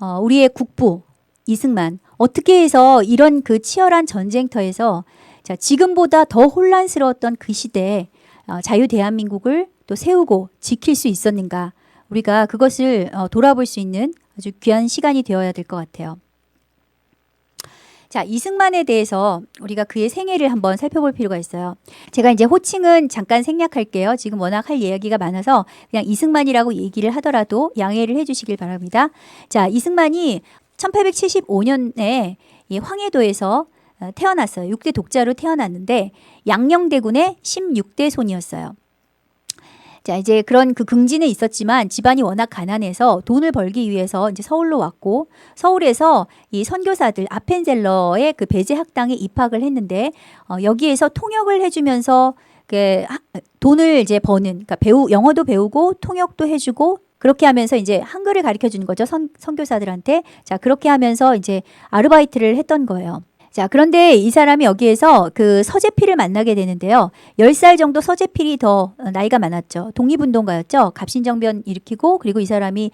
우리의 국부 이승만 어떻게 해서 이런 그 치열한 전쟁터에서 자, 지금보다 더 혼란스러웠던 그 시대에 자유 대한민국을 또 세우고 지킬 수 있었는가? 우리가 그것을 돌아볼 수 있는 아주 귀한 시간이 되어야 될 것 같아요. 자, 이승만에 대해서 우리가 그의 생애를 한번 살펴볼 필요가 있어요. 제가 이제 호칭은 잠깐 생략할게요. 지금 워낙 할 이야기가 많아서 그냥 이승만이라고 얘기를 하더라도 양해를 해주시길 바랍니다. 자, 이승만이 1875년에 이 황해도에서 태어났어요. 6대 독자로 태어났는데 양녕대군의 16대 손이었어요. 자, 이제 그런 그 긍지는 있었지만 집안이 워낙 가난해서 돈을 벌기 위해서 이제 서울로 왔고 서울에서 이 선교사들 아펜젤러의 그 배제 학당에 입학을 했는데 여기에서 통역을 해주면서 그 돈을 이제 버는 그러니까 영어도 배우고 통역도 해주고 그렇게 하면서 이제 한글을 가르쳐 주는 거죠. 선교사들한테. 자, 그렇게 하면서 이제 아르바이트를 했던 거예요. 자, 그런데 이 사람이 여기에서 그 서재필을 만나게 되는데요. 10살 정도 서재필이 더 나이가 많았죠. 독립운동가였죠. 갑신정변 일으키고 그리고 이 사람이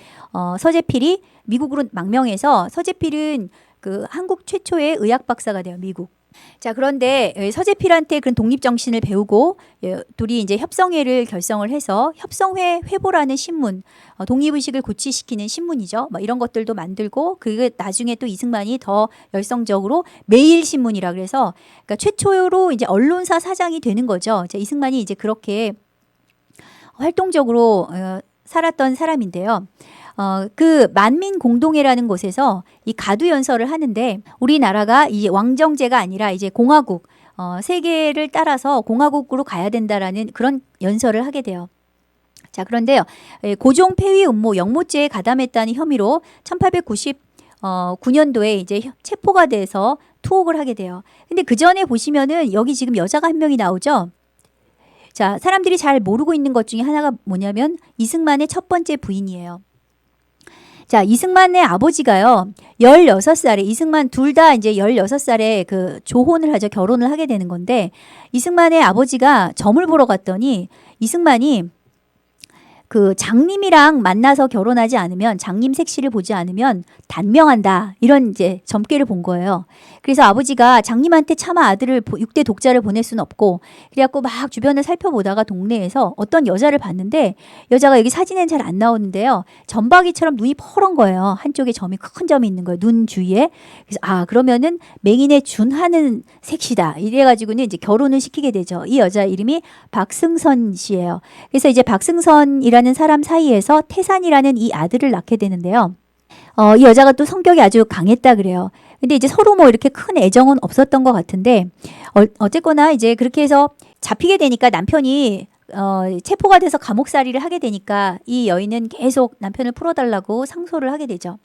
서재필이 미국으로 망명해서 서재필은 그 한국 최초의 의학 박사가 돼요. 미국. 자, 그런데 서재필한테 그런 독립정신을 배우고 둘이 이제 협성회를 결성을 해서 협성회 회보라는 신문, 독립의식을 고취시키는 신문이죠. 뭐 이런 것들도 만들고 그게 나중에 또 이승만이 더 열성적으로 매일신문이라 그래서 그러니까 최초로 이제 언론사 사장이 되는 거죠. 자, 이승만이 이제 그렇게 활동적으로 살았던 사람인데요. 그 만민공동회라는 곳에서 이 가두연설을 하는데 우리나라가 이 왕정제가 아니라 이제 공화국, 세계를 따라서 공화국으로 가야 된다라는 그런 연설을 하게 돼요. 자, 그런데요. 고종 폐위 음모 영모죄에 가담했다는 혐의로 1899년도에 이제 체포가 돼서 투옥을 하게 돼요. 근데 그 전에 보시면은 여기 지금 여자가 한 명이 나오죠. 자, 사람들이 잘 모르고 있는 것 중에 하나가 뭐냐면 이승만의 첫 번째 부인이에요. 자, 이승만의 아버지가요, 16살에, 이승만 둘 다 이제 16살에 그 조혼을 하죠. 결혼을 하게 되는 건데, 이승만의 아버지가 점을 보러 갔더니, 이승만이 그 장님이랑 만나서 결혼하지 않으면, 장님 색시를 보지 않으면 단명한다. 이런 이제 점괘를 본 거예요. 그래서 아버지가 장님한테 차마 아들을 6대 독자를 보낼 수는 없고 그래갖고 막 주변을 살펴보다가 동네에서 어떤 여자를 봤는데 여자가 여기 사진엔 잘 안 나오는데요. 점박이처럼 눈이 퍼런 거예요. 한쪽에 점이 큰 점이 있는 거예요. 눈 주위에. 그래서 그러면은 맹인에 준하는 색시다. 이래가지고는 이제 결혼을 시키게 되죠. 이 여자 이름이 박승선 씨예요. 그래서 이제 박승선이라는 사람 사이에서 태산이라는 이 아들을 낳게 되는데요. 이 여자가 또 성격이 아주 강했다 그래요. 근데 이제 서로 뭐 이렇게 큰 애정은 없었던 것 같은데 어쨌거나 이제 그렇게 해서 잡히게 되니까 남편이 체포가 돼서 감옥살이를 하게 되니까 이 여인은 계속 남편을 풀어달라고 상소를 하게 되죠.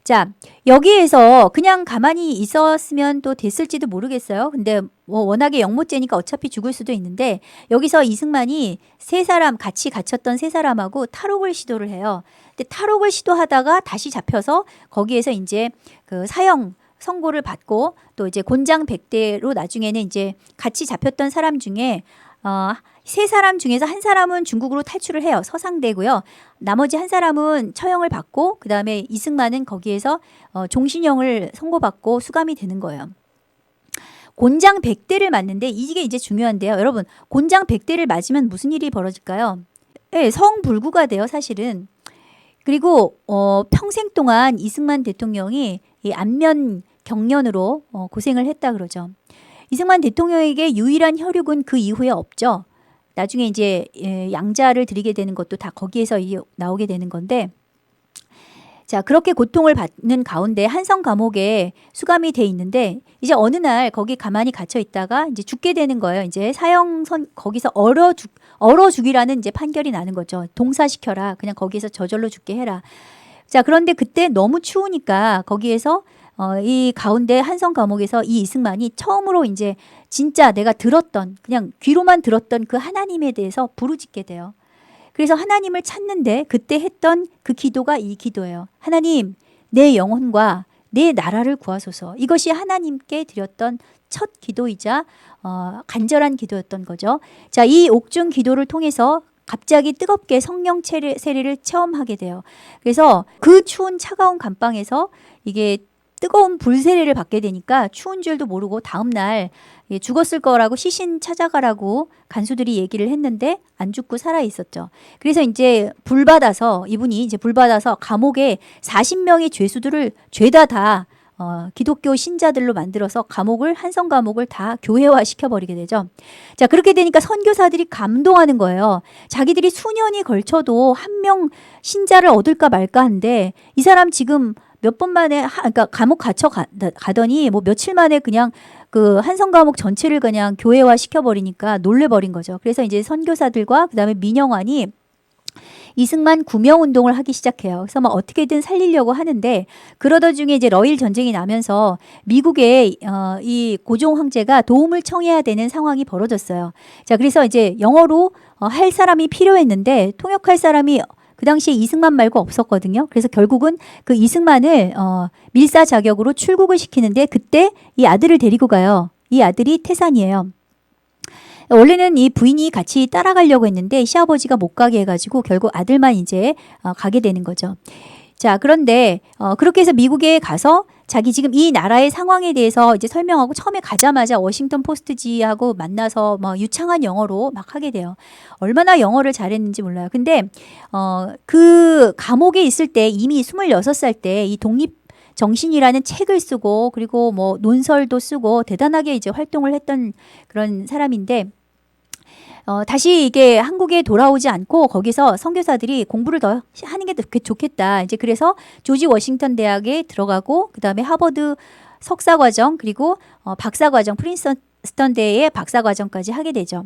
자, 여기에서 그냥 가만히 있었으면 또 됐을지도 모르겠어요. 근데 뭐 워낙에 영모죄니까 어차피 죽을 수도 있는데 여기서 이승만이 세 사람 같이 갇혔던 세 사람하고 탈옥을 시도를 해요. 근데 탈옥을 시도하다가 다시 잡혀서 거기에서 이제 그 사형 선고를 받고 또 이제 곤장 100대로 나중에는 이제 같이 잡혔던 사람 중에 세 사람 중에서 한 사람은 중국으로 탈출을 해요. 서상되고요. 나머지 한 사람은 처형을 받고 그 다음에 이승만은 거기에서 종신형을 선고받고 수감이 되는 거예요. 곤장 100대를 맞는데 이게 이제 중요한데요. 여러분 곤장 100대를 맞으면 무슨 일이 벌어질까요? 네, 성불구가 돼요. 사실은. 그리고 평생 동안 이승만 대통령이 이 안면 경련으로 고생을 했다 그러죠. 이승만 대통령에게 유일한 혈육은 그 이후에 없죠. 나중에 이제 양자를 드리게 되는 것도 다 거기에서 나오게 되는 건데 자, 그렇게 고통을 받는 가운데 한성 감옥에 수감이 돼 있는데 이제 어느 날 거기 가만히 갇혀 있다가 이제 죽게 되는 거예요. 이제 거기서 얼어 죽이라는 이제 판결이 나는 거죠. 동사시켜라. 그냥 거기에서 저절로 죽게 해라. 자, 그런데 그때 너무 추우니까 거기에서 이 가운데 한성 감옥에서 이 이승만이 처음으로 이제 진짜 내가 그냥 귀로만 들었던 그 하나님에 대해서 부르짖게 돼요. 그래서 하나님을 찾는데 그때 했던 그 기도가 이 기도예요. 하나님, 내 영혼과 내 나라를 구하소서. 이것이 하나님께 드렸던 첫 기도이자 간절한 기도였던 거죠. 자, 이 옥중 기도를 통해서 갑자기 뜨겁게 성령 세례를 체험하게 돼요. 그래서 그 추운 차가운 감방에서 이게 뜨거운 불 세례를 받게 되니까 추운 줄도 모르고 다음날 죽었을 거라고 시신 찾아가라고 간수들이 얘기를 했는데 안 죽고 살아 있었죠. 그래서 이제 이분이 이제 불 받아서 감옥에 40명의 죄수들을 죄다 다 기독교 신자들로 만들어서 한성 감옥을 다 교회화 시켜버리게 되죠. 자, 그렇게 되니까 선교사들이 감동하는 거예요. 자기들이 수년이 걸쳐도 한 명 신자를 얻을까 말까 한데 이 사람 지금 몇 번 만에 그러니까 감옥 가더니 뭐 며칠 만에 그냥 그 한성 감옥 전체를 그냥 교회화 시켜버리니까 놀래버린 거죠. 그래서 이제 선교사들과 그다음에 민영환이 이승만 구명 운동을 하기 시작해요. 그래서 막 어떻게든 살리려고 하는데 그러던 중에 이제 러일 전쟁이 나면서 미국의 이 고종 황제가 도움을 청해야 되는 상황이 벌어졌어요. 자, 그래서 이제 영어로 할 사람이 필요했는데 통역할 사람이 그 당시에 이승만 말고 없었거든요. 그래서 결국은 그 이승만을 밀사 자격으로 출국을 시키는데 그때 이 아들을 데리고 가요. 이 아들이 태산이에요. 원래는 이 부인이 같이 따라가려고 했는데 시아버지가 못 가게 해가지고 결국 아들만 이제 가게 되는 거죠. 자, 그런데 그렇게 해서 미국에 가서 자기 지금 이 나라의 상황에 대해서 이제 설명하고 처음에 가자마자 워싱턴 포스트지하고 만나서 막 유창한 영어로 막 하게 돼요. 얼마나 영어를 잘했는지 몰라요. 근데 그 감옥에 있을 때 이미 26살 때 이 독립 정신이라는 책을 쓰고 그리고 뭐 논설도 쓰고 대단하게 이제 활동을 했던 그런 사람인데 다시 이게 한국에 돌아오지 않고 거기서 선교사들이 공부를 더 하는 게 좋겠다. 이제 그래서 조지 워싱턴 대학에 들어가고 그다음에 하버드 석사 과정 그리고 박사 과정 프린스턴 대의 박사 과정까지 하게 되죠.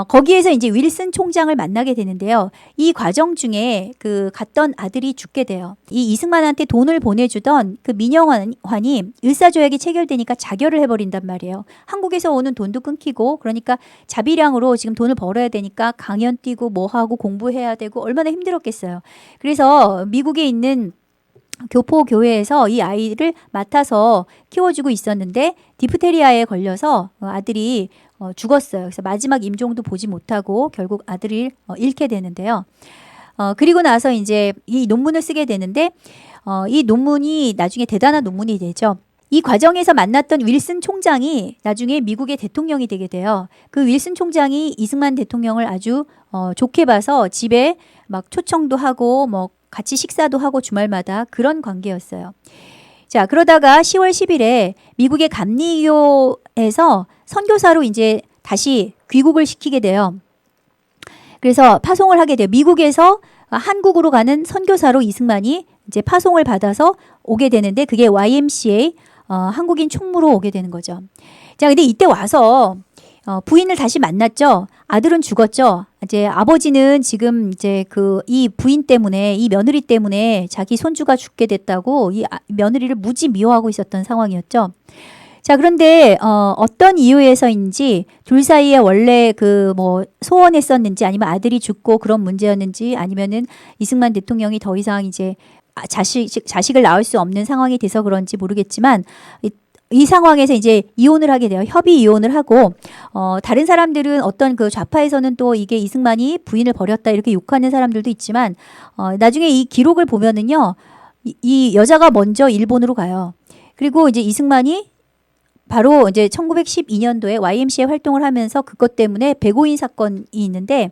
거기에서 이제 윌슨 총장을 만나게 되는데요. 이 과정 중에 그 갔던 아들이 죽게 돼요. 이 이승만한테 돈을 보내주던 그 민영환이 을사조약이 체결되니까 자결을 해버린단 말이에요. 한국에서 오는 돈도 끊기고 그러니까 자비량으로 지금 돈을 벌어야 되니까 강연 뛰고 뭐 하고 공부해야 되고 얼마나 힘들었겠어요. 그래서 미국에 있는 교포 교회에서 이 아이를 맡아서 키워주고 있었는데 디프테리아에 걸려서 아들이 죽었어요. 그래서 마지막 임종도 보지 못하고 결국 아들을 잃게 되는데요. 그리고 나서 이제 이 논문을 쓰게 되는데 이 논문이 나중에 대단한 논문이 되죠. 이 과정에서 만났던 윌슨 총장이 나중에 미국의 대통령이 되게 돼요. 그 윌슨 총장이 이승만 대통령을 아주 좋게 봐서 집에 막 초청도 하고 뭐 같이 식사도 하고 주말마다 그런 관계였어요. 자, 그러다가 10월 10일에 미국의 감리교에서 선교사로 이제 다시 귀국을 시키게 돼요. 그래서 파송을 하게 돼요. 미국에서 한국으로 가는 선교사로 이승만이 이제 파송을 받아서 오게 되는데 그게 YMCA 한국인 총무로 오게 되는 거죠. 자, 근데 이때 와서 부인을 다시 만났죠. 아들은 죽었죠. 이제 아버지는 지금 이제 이 부인 때문에 이 며느리 때문에 자기 손주가 죽게 됐다고 이 며느리를 무지 미워하고 있었던 상황이었죠. 자, 그런데 어떤 이유에서인지 둘 사이에 원래 그 뭐 소원했었는지 아니면 아들이 죽고 그런 문제였는지 아니면은 이승만 대통령이 더 이상 이제 자식을 낳을 수 없는 상황이 돼서 그런지 모르겠지만 이 상황에서 이제 이혼을 하게 돼요. 협의 이혼을 하고 다른 사람들은 어떤 그 좌파에서는 또 이게 이승만이 부인을 버렸다 이렇게 욕하는 사람들도 있지만 나중에 이 기록을 보면은요. 이 여자가 먼저 일본으로 가요. 그리고 이제 이승만이 바로 이제 1912년도에 YMCA 활동을 하면서 그것 때문에 백오인 사건이 있는데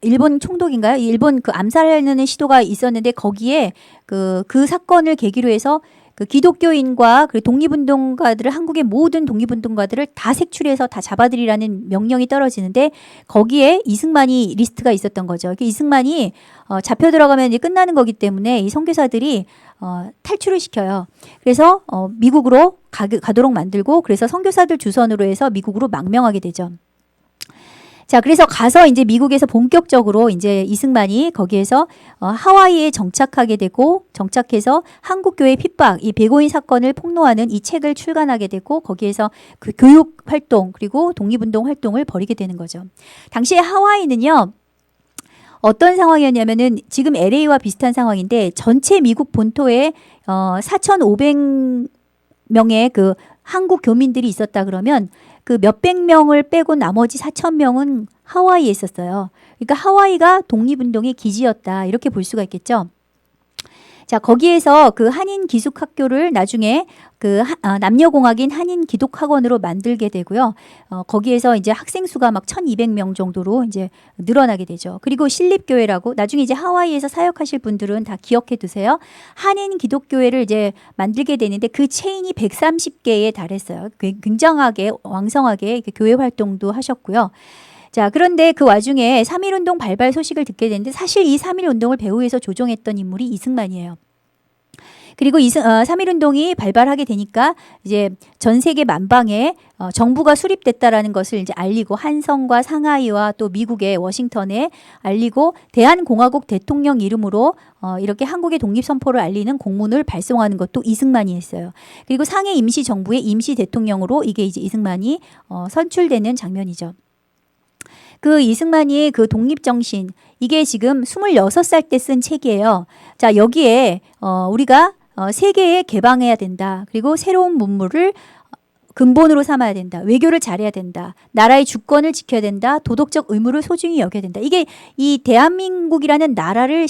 일본 총독인가요? 일본 그 암살하는 시도가 있었는데 거기에 그 사건을 계기로 해서 그 기독교인과 그 독립운동가들을 한국의 모든 독립운동가들을 다 색출해서 다 잡아들이라는 명령이 떨어지는데 거기에 이승만이 리스트가 있었던 거죠. 이승만이 잡혀 들어가면 이제 끝나는 거기 때문에 이 선교사들이 탈출을 시켜요. 그래서 미국으로 가도록 만들고 그래서 선교사들 주선으로 해서 미국으로 망명하게 되죠. 자, 그래서 가서 이제 미국에서 본격적으로 이제 이승만이 거기에서 하와이에 정착하게 되고 정착해서 한국교회 핍박, 이 백오인 사건을 폭로하는 이 책을 출간하게 되고 거기에서 그 교육 활동 그리고 독립운동 활동을 벌이게 되는 거죠. 당시에 하와이는요. 어떤 상황이었냐면은 지금 LA와 비슷한 상황인데 전체 미국 본토에 4,500명의 그 한국 교민들이 있었다 그러면 그 몇백 명을 빼고 나머지 4,000명은 하와이에 있었어요. 그러니까 하와이가 독립운동의 기지였다. 이렇게 볼 수가 있겠죠. 자, 거기에서 그 한인 기숙학교를 나중에 그 남녀공학인 한인 기독학원으로 만들게 되고요. 거기에서 이제 학생 수가 막 1200명 정도로 이제 늘어나게 되죠. 그리고 신립교회라고 나중에 이제 하와이에서 사역하실 분들은 다 기억해 두세요. 한인 기독교회를 이제 만들게 되는데 그 체인이 130개에 달했어요. 굉장하게 왕성하게 교회 활동도 하셨고요. 자, 그런데 그 와중에 3.1운동 발발 소식을 듣게 되는데 사실 이 3.1운동을 배후에서 조종했던 인물이 이승만이에요. 그리고 3.1운동이 발발하게 되니까 이제 전 세계 만방에 정부가 수립됐다라는 것을 이제 알리고 한성과 상하이와 또 미국의 워싱턴에 알리고 대한공화국 대통령 이름으로 이렇게 한국의 독립선포를 알리는 공문을 발송하는 것도 이승만이 했어요. 그리고 상해 임시정부의 임시대통령으로 이게 이제 이승만이 선출되는 장면이죠. 그 이승만이 그 독립정신, 이게 지금 26살 때 쓴 책이에요. 자, 여기에 우리가 세계에 개방해야 된다. 그리고 새로운 문물을 근본으로 삼아야 된다. 외교를 잘해야 된다. 나라의 주권을 지켜야 된다. 도덕적 의무를 소중히 여겨야 된다. 이게 이 대한민국이라는 나라를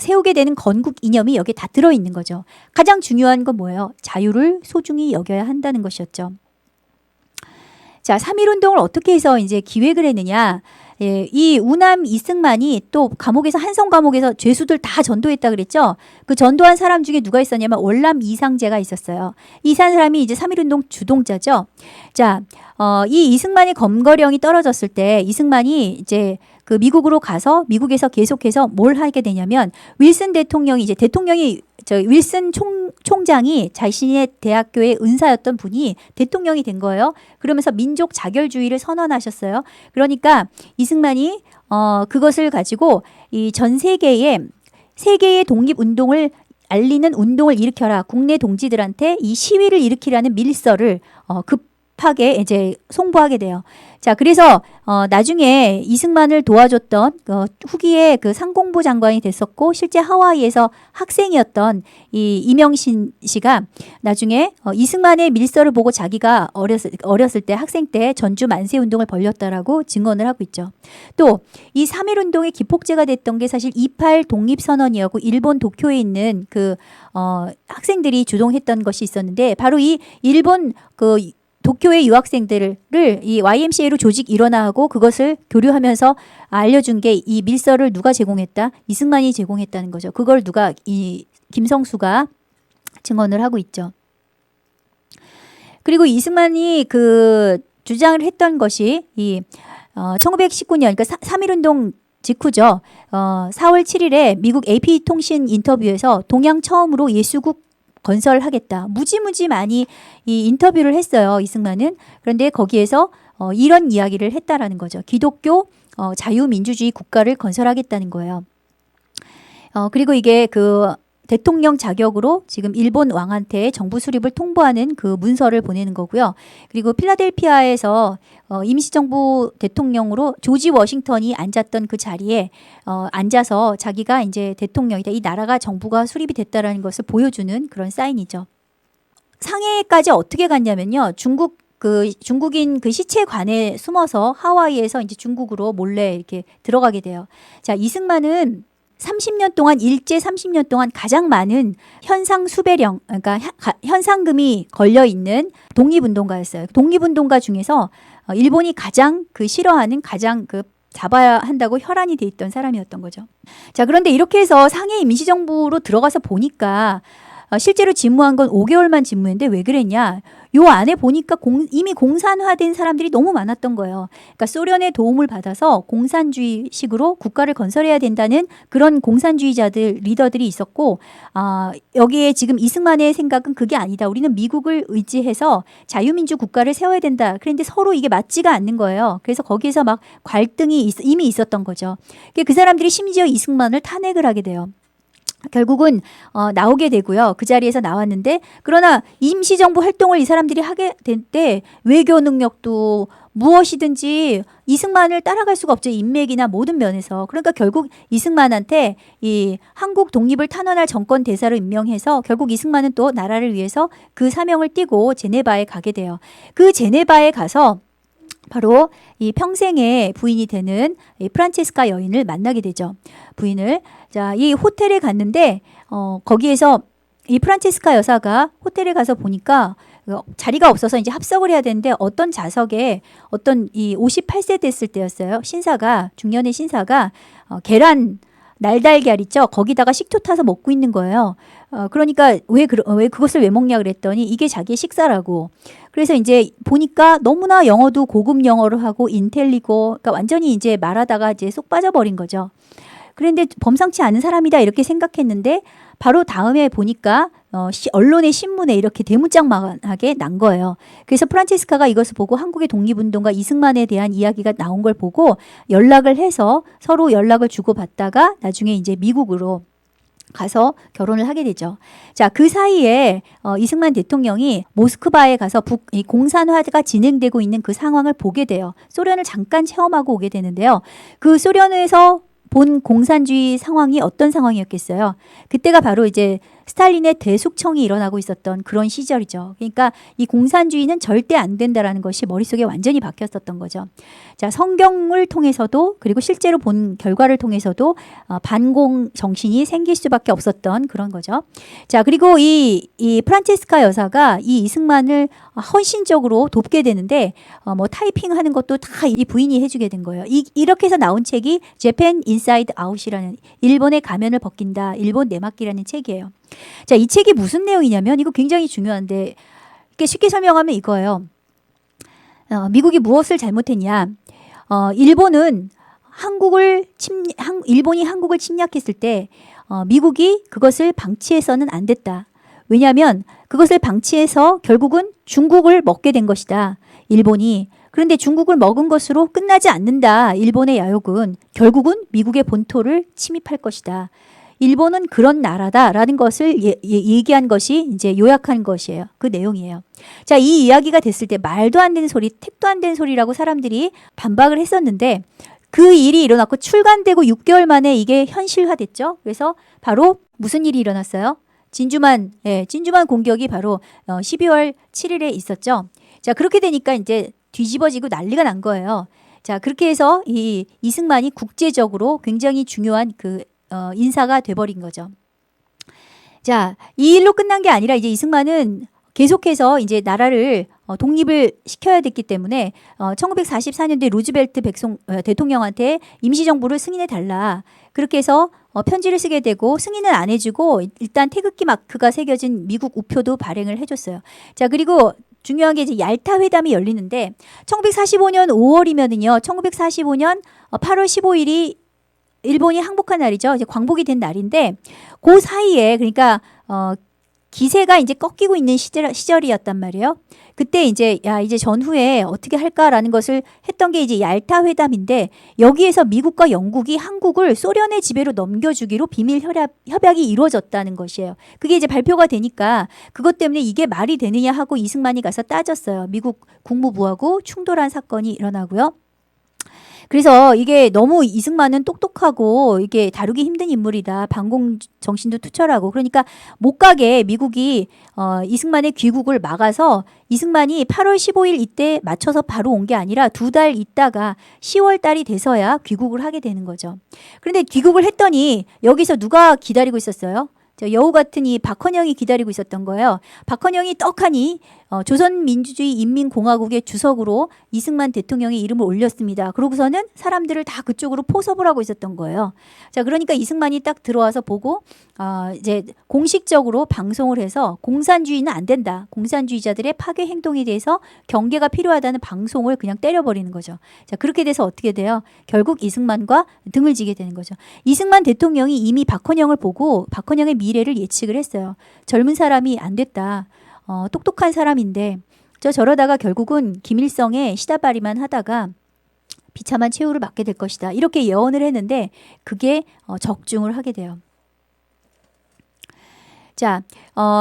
세우게 되는 건국 이념이 여기에 다 들어있는 거죠. 가장 중요한 건 뭐예요? 자유를 소중히 여겨야 한다는 것이었죠. 자, 3.1운동을 어떻게 해서 이제 기획을 했느냐. 예, 이 우남 이승만이 또 감옥에서 한성 감옥에서 죄수들 다 전도했다 그랬죠. 그 전도한 사람 중에 누가 있었냐면 월남 이상재가 있었어요. 이 사람이 이제 3.1운동 주동자죠. 자, 이 이승만의 검거령이 떨어졌을 때 이승만이 이제 그 미국으로 가서 미국에서 계속해서 뭘 하게 되냐면 윌슨 대통령이 윌슨 총장이 자신의 대학교의 은사였던 분이 대통령이 된 거예요. 그러면서 민족 자결주의를 선언하셨어요. 그러니까 이승만이 그것을 가지고 이 전 세계의 독립운동을 알리는 운동을 일으켜라. 국내 동지들한테 이 시위를 일으키라는 밀서를 급하게 이제 송부하게 돼요. 자, 그래서 나중에 이승만을 도와줬던 후기에 그 상공부 장관이 됐었고 실제 하와이에서 학생이었던 이 이명신 씨가 나중에 이승만의 밀서를 보고 자기가 어렸을 때 학생 때 전주 만세 운동을 벌였다라고 증언을 하고 있죠. 또 이 3.1운동의 기폭제가 됐던 게 사실 2.8 독립선언이었고 일본 도쿄에 있는 그 학생들이 주동했던 것이 있었는데 바로 이 일본 그 도쿄의 유학생들을 이 YMCA로 조직 일원화하고 그것을 교류하면서 알려준 게 이 밀서를 누가 제공했다? 이승만이 제공했다는 거죠. 그걸 이 김성수가 증언을 하고 있죠. 그리고 이승만이 그 주장을 했던 것이 이 1919년 그러니까 3.1운동 직후죠. 4월 7일에 미국 AP통신 인터뷰에서 동양 처음으로 예수국 건설하겠다. 무지무지 많이 이 인터뷰를 했어요. 이승만은. 그런데 거기에서 이런 이야기를 했다라는 거죠. 기독교 자유민주주의 국가를 건설하겠다는 거예요. 그리고 이게 그 대통령 자격으로 지금 일본 왕한테 정부 수립을 통보하는 그 문서를 보내는 거고요. 그리고 필라델피아에서 임시정부 대통령으로 조지 워싱턴이 앉았던 그 자리에 앉아서 자기가 이제 대통령이다. 이 나라가 정부가 수립이 됐다라는 것을 보여주는 그런 사인이죠. 상해까지 어떻게 갔냐면요. 중국인 그 시체관에 숨어서 하와이에서 이제 중국으로 몰래 이렇게 들어가게 돼요. 자, 이승만은 30년 동안 일제 30년 동안 가장 많은 현상 수배령 그러니까 현상금이 걸려 있는 독립운동가였어요. 독립운동가 중에서 일본이 가장 그 싫어하는 가장 그 잡아야 한다고 혈안이 돼 있던 사람이었던 거죠. 자, 그런데 이렇게 해서 상해 임시정부로 들어가서 보니까 실제로 집무한 건 5개월만 집무했는데 왜 그랬냐? 요 안에 보니까 이미 공산화된 사람들이 너무 많았던 거예요. 그러니까 소련의 도움을 받아서 공산주의식으로 국가를 건설해야 된다는 그런 공산주의자들, 리더들이 있었고 여기에 지금 이승만의 생각은 그게 아니다. 우리는 미국을 의지해서 자유민주 국가를 세워야 된다. 그런데 서로 이게 맞지가 않는 거예요. 그래서 거기에서 막 갈등이 이미 있었던 거죠. 그 사람들이 심지어 이승만을 탄핵을 하게 돼요. 결국은 나오게 되고요. 그 자리에서 나왔는데 그러나 임시정부 활동을 이 사람들이 하게 될 때 외교 능력도 무엇이든지 이승만을 따라갈 수가 없죠. 인맥이나 모든 면에서. 그러니까 결국 이승만한테 이 한국 독립을 탄원할 정권 대사를 임명해서 결국 이승만은 또 나라를 위해서 그 사명을 띠고 제네바에 가게 돼요. 그 제네바에 가서 바로 이 평생의 부인이 되는 이 프란체스카 여인을 만나게 되죠. 부인을. 자, 이 호텔에 갔는데 거기에서 이 프란체스카 여사가 호텔에 가서 보니까 자리가 없어서 이제 합석을 해야 되는데 어떤 좌석에 어떤 이 58세 됐을 때였어요. 신사가 중년의 신사가 계란 날달걀 있죠. 거기다가 식초 타서 먹고 있는 거예요. 그러니까 왜 그것을 왜 먹냐 그랬더니 이게 자기의 식사라고. 그래서 이제 보니까 너무나 영어도 고급 영어를 하고 인텔리고, 그러니까 완전히 이제 말하다가 이제 쏙 빠져버린 거죠. 그런데 범상치 않은 사람이다 이렇게 생각했는데 바로 다음에 보니까 언론의 신문에 이렇게 대문짝만하게 난 거예요. 그래서 프란체스카가 이것을 보고 한국의 독립운동가 이승만에 대한 이야기가 나온 걸 보고 연락을 해서 서로 연락을 주고받다가 나중에 이제 미국으로 가서 결혼을 하게 되죠. 자, 그 사이에 이승만 대통령이 모스크바에 가서 이 공산화가 진행되고 있는 그 상황을 보게 돼요. 소련을 잠깐 체험하고 오게 되는데요. 그 소련에서 본 공산주의 상황이 어떤 상황이었겠어요? 그때가 바로 이제 스탈린의 대숙청이 일어나고 있었던 그런 시절이죠. 그러니까 이 공산주의는 절대 안 된다라는 것이 머릿속에 완전히 박혔었던 거죠. 자, 성경을 통해서도 그리고 실제로 본 결과를 통해서도 반공 정신이 생길 수밖에 없었던 그런 거죠. 자, 그리고 이 프란체스카 여사가 이 이승만을 헌신적으로 돕게 되는데 뭐 타이핑하는 것도 다 이 부인이 해주게 된 거예요. 이렇게 해서 나온 책이 재팬 인사이드 아웃이라는 일본의 가면을 벗긴다, 일본 내막기라는 책이에요. 자, 이 책이 무슨 내용이냐면 이거 굉장히 중요한데 쉽게 설명하면 이거예요. 미국이 무엇을 잘못했냐? 일본이 한국을 침략했을 때 미국이 그것을 방치해서는 안 됐다. 왜냐하면 그것을 방치해서 결국은 중국을 먹게 된 것이다. 일본이. 그런데 중국을 먹은 것으로 끝나지 않는다. 일본의 야욕은 결국은 미국의 본토를 침입할 것이다. 일본은 그런 나라다라는 것을 얘기한 것이 이제 요약한 것이에요. 그 내용이에요. 자, 이 이야기가 됐을 때 말도 안 되는 소리, 택도 안 되는 소리라고 사람들이 반박을 했었는데 그 일이 일어났고 출간되고 6개월 만에 이게 현실화됐죠. 그래서 바로 무슨 일이 일어났어요? 진주만 공격이 바로 12월 7일에 있었죠. 자, 그렇게 되니까 이제 뒤집어지고 난리가 난 거예요. 자, 그렇게 해서 이 이승만이 국제적으로 굉장히 중요한 인사가 돼버린 거죠. 자, 이 일로 끝난 게 아니라 이제 이승만은 계속해서 이제 나라를 독립을 시켜야 됐기 때문에 1944년도에 루즈벨트 대통령한테 임시정부를 승인해 달라. 그렇게 해서 편지를 쓰게 되고 승인은 안 해주고 일단 태극기 마크가 새겨진 미국 우표도 발행을 해줬어요. 자, 그리고 중요한 게 이제 얄타 회담이 열리는데 1945년 5월이면은요. 1945년 8월 15일이 일본이 항복한 날이죠. 이제 광복이 된 날인데 그 사이에 그러니까 기세가 이제 꺾이고 있는 시절이었단 말이에요. 그때 이제 이제 전후에 어떻게 할까라는 것을 했던 게 이제 얄타 회담인데 여기에서 미국과 영국이 한국을 소련의 지배로 넘겨주기로 비밀 협약이 이루어졌다는 것이에요. 그게 이제 발표가 되니까 그것 때문에 이게 말이 되느냐 하고 이승만이 가서 따졌어요. 미국 국무부하고 충돌한 사건이 일어나고요. 그래서 이게 너무 이승만은 똑똑하고 이게 다루기 힘든 인물이다. 반공 정신도 투철하고 그러니까 못 가게 미국이 이승만의 귀국을 막아서 이승만이 8월 15일 이때 맞춰서 바로 온 게 아니라 2달 있다가 10월 달이 돼서야 귀국을 하게 되는 거죠. 그런데 귀국을 했더니 여기서 누가 기다리고 있었어요? 여우 같은 이 박헌영이 기다리고 있었던 거예요. 박헌영이 떡하니 조선민주주의 인민공화국의 주석으로 이승만 대통령의 이름을 올렸습니다. 그러고서는 사람들을 다 그쪽으로 포섭을 하고 있었던 거예요. 자, 그러니까 이승만이 딱 들어와서 보고 이제 공식적으로 방송을 해서 공산주의는 안 된다. 공산주의자들의 파괴 행동에 대해서 경계가 필요하다는 방송을 그냥 때려버리는 거죠. 자, 그렇게 돼서 어떻게 돼요? 결국 이승만과 등을 지게 되는 거죠. 이승만 대통령이 이미 박헌영을 보고 박헌영의 미래를 예측을 했어요. 젊은 사람이 안 됐다. 똑똑한 사람인데 저러다가 결국은 김일성의 시다바리만 하다가 비참한 최후를 맞게 될 것이다. 이렇게 예언을 했는데 그게 적중을 하게 돼요. 자,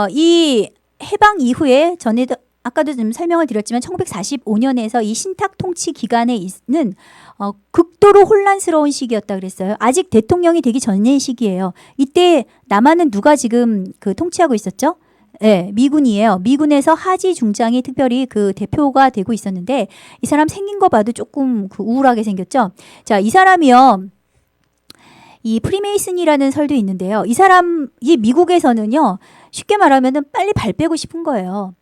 이 해방 이후에 전에도 아까도 좀 설명을 드렸지만 1945년에서 이 신탁 통치 기간에 있는 극도로 혼란스러운 시기였다 그랬어요. 아직 대통령이 되기 전의 시기예요. 이때 남한은 누가 지금 통치하고 있었죠? 네, 미군이에요. 미군에서 하지 중장이 특별히 그 대표가 되고 있었는데 이 사람 생긴 거 봐도 조금 그 우울하게 생겼죠. 자, 이 사람이요. 이 프리메이슨이라는 설도 있는데요. 이 미국에서는요. 쉽게 말하면은 빨리 발 빼고 싶은 거예요.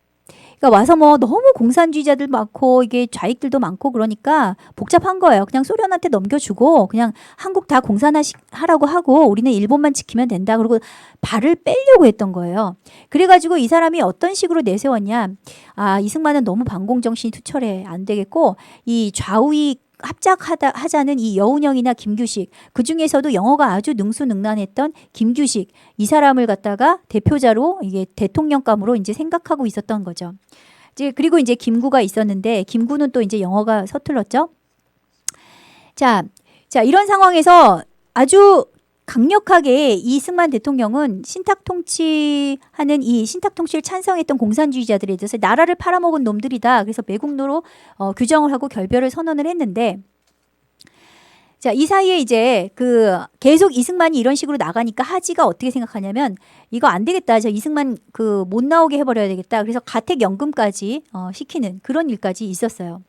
그러니까 와서 뭐 너무 공산주의자들 많고 이게 좌익들도 많고 그러니까 복잡한 거예요. 그냥 소련한테 넘겨주고 그냥 한국 다 공산화하라고 하고 우리는 일본만 지키면 된다. 그리고 발을 빼려고 했던 거예요. 그래가지고 이 사람이 어떤 식으로 내세웠냐. 아, 이승만은 너무 반공정신이 투철해. 안 되겠고 이 좌우익 합작하자는 이 여운형이나 김규식, 그 중에서도 영어가 아주 능수능란했던 김규식, 이 사람을 갖다가 대표자로 이게 대통령감으로 이제 생각하고 있었던 거죠. 이제 그리고 이제 김구가 있었는데 김구는 또 이제 영어가 서툴렀죠. 자, 이런 상황에서 아주 강력하게 이승만 대통령은 신탁통치하는 이 신탁통치를 찬성했던 공산주의자들에 대해서 나라를 팔아먹은 놈들이다. 그래서 매국노로 규정을 하고 결별을 선언을 했는데 자, 이 사이에 이제 그 계속 이승만이 이런 식으로 나가니까 하지가 어떻게 생각하냐면 이거 안 되겠다. 저 이승만 그 못 나오게 해버려야 되겠다. 그래서 가택연금까지 시키는 그런 일까지 있었어요.